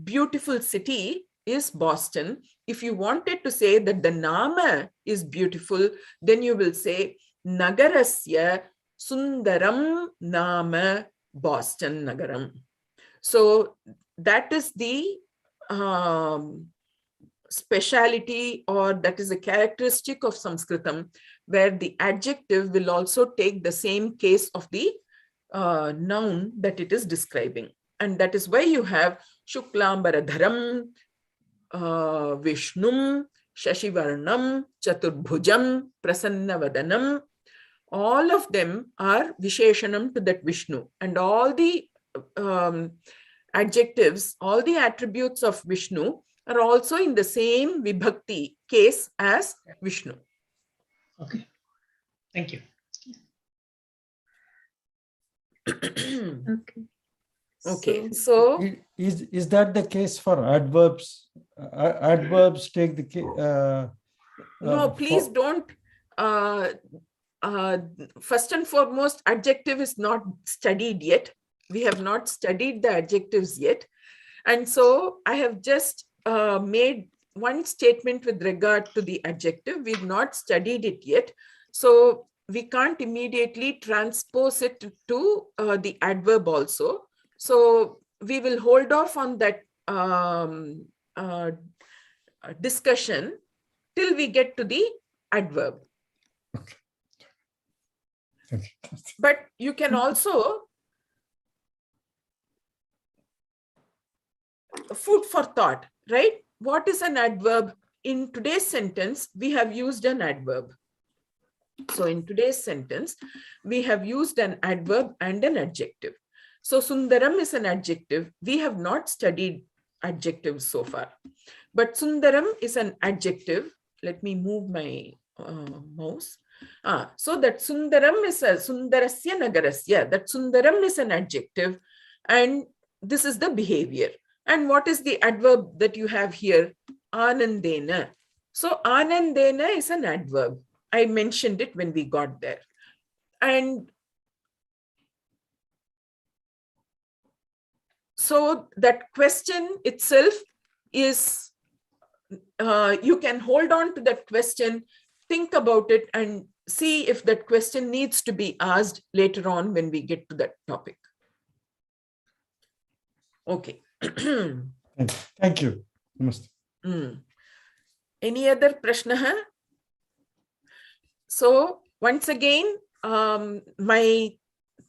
beautiful city is Boston. If you wanted to say that the Nama is beautiful, then you will say Nagarasya Sundaram Nama Boston Nagaram. So that is the speciality, or that is a characteristic of Sanskritam, where the adjective will also take the same case of the noun that it is describing. And that is why you have Shuklambaradharam, Vishnum, Shashivarnam, Chaturbhujam, Prasannavadanam. All of them are Visheshanam to that Vishnu. And all the adjectives, all the attributes of Vishnu are also in the same Vibhakti case as Vishnu. Okay. Thank you. Okay. Okay, so is that the case for adverbs? Adverbs take the no, please don't. First and foremost, adjective is not studied yet. We have not studied the adjectives yet. And so I have just made one statement with regard to the adjective. We've not studied it yet. So we can't immediately transpose it to the adverb also. So we will hold off on that discussion till we get to the adverb. Okay. But you can also, food for thought, right? What is an adverb? In today's sentence, we have used an adverb. So in today's sentence, we have used an adverb and an adjective. So Sundaram is an adjective. We have not studied adjectives so far. But Sundaram is an adjective. Let me move my mouse. So that Sundaram is a Sundarasya Nagarasya. That Sundaram is an adjective. And this is the behavior. And what is the adverb that you have here? Anandena. So Anandena is an adverb. I mentioned it when we got there. And so that question itself is, you can hold on to that question, think about it, and see if that question needs to be asked later on when we get to that topic. Okay. Thank you. Namaste. Any other prashna? So once again, my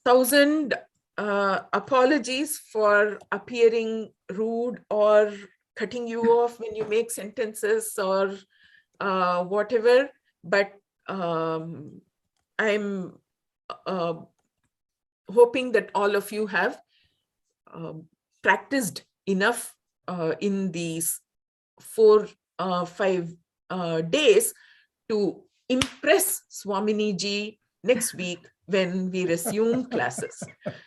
1,000 apologies for appearing rude or cutting you off when you make sentences or whatever, but I'm hoping that all of you have practiced enough in these 4-5 days to impress Swamini ji next week when we resume classes.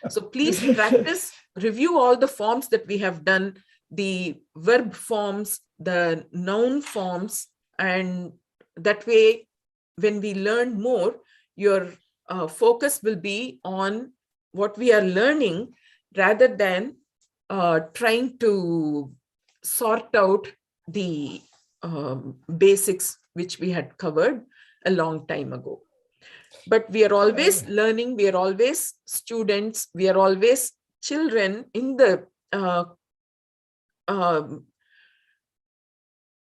So please practice, review all the forms that we have done, the verb forms, the noun forms, and that way, when we learn more, your focus will be on what we are learning rather than trying to sort out the basics which we had covered a long time ago. But we are always learning, we are always students, we are always children in the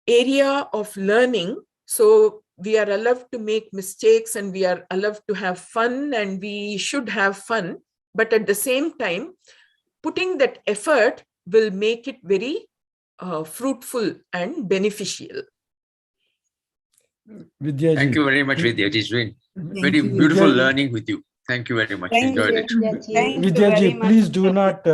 area of learning. So we are allowed to make mistakes and we are allowed to have fun, and we should have fun. But at the same time, putting that effort will make it very fruitful and beneficial. Vidyaji. Thank you very much, Vidyaji. It's been very you, beautiful Vidyaji. learning with you. Thank you very much. Thank Enjoyed you. it. Thank you very Vidyaji, much. please do not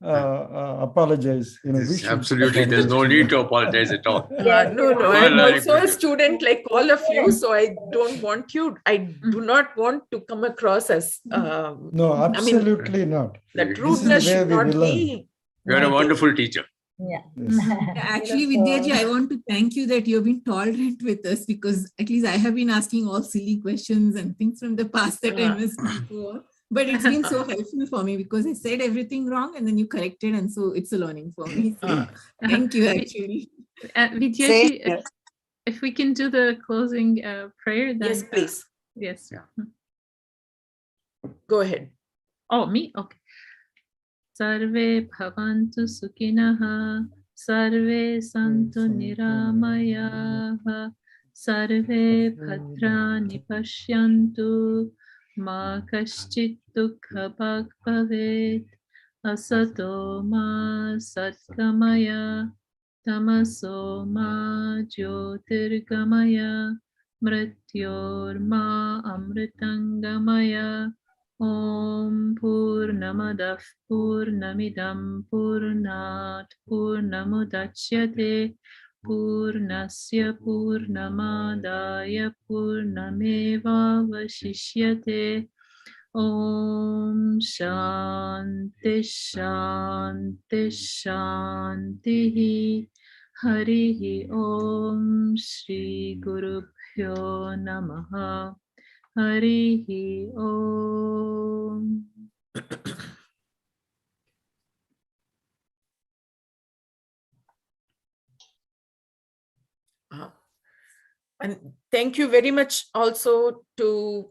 apologize. You know, we Yes, should absolutely. There's no apologize need to apologize at all. No, Well, I'm learning also a with you. student like all of you, so I don't want you, I do not want to come across as, No, I mean, absolutely not. that This is rudeness the way should we not will learn. be. You're a wonderful teacher. Yeah. Actually, Vidyaji, I want to thank you that you've been tolerant with us, because at least I have been asking all silly questions and things from the past that I missed before. But it's been so helpful for me because I said everything wrong and then you corrected, and so it's a learning for me. So thank you, actually. Vidyaji, if we can do the closing prayer, then Yes, please. yes. Go ahead. Oh, me? Okay. Sarve bhavantu sukinaha, sarve santu niramayaha, sarve bhadrani pashyantu, ma kaschit dukha bhag bhavet, asato ma satkamaya, tamaso ma jyotirgamaya, mrityor ma amritangamaya. Om Purnamadah Purnamidam Purnat Purnamudachyate Purnasya Purnamadaya Purnameva Vashishyate. Om Shanti Shanti Shanti. Harihi Om Shri Guru Bhyo Namaha. Harihi Om. And thank you very much also to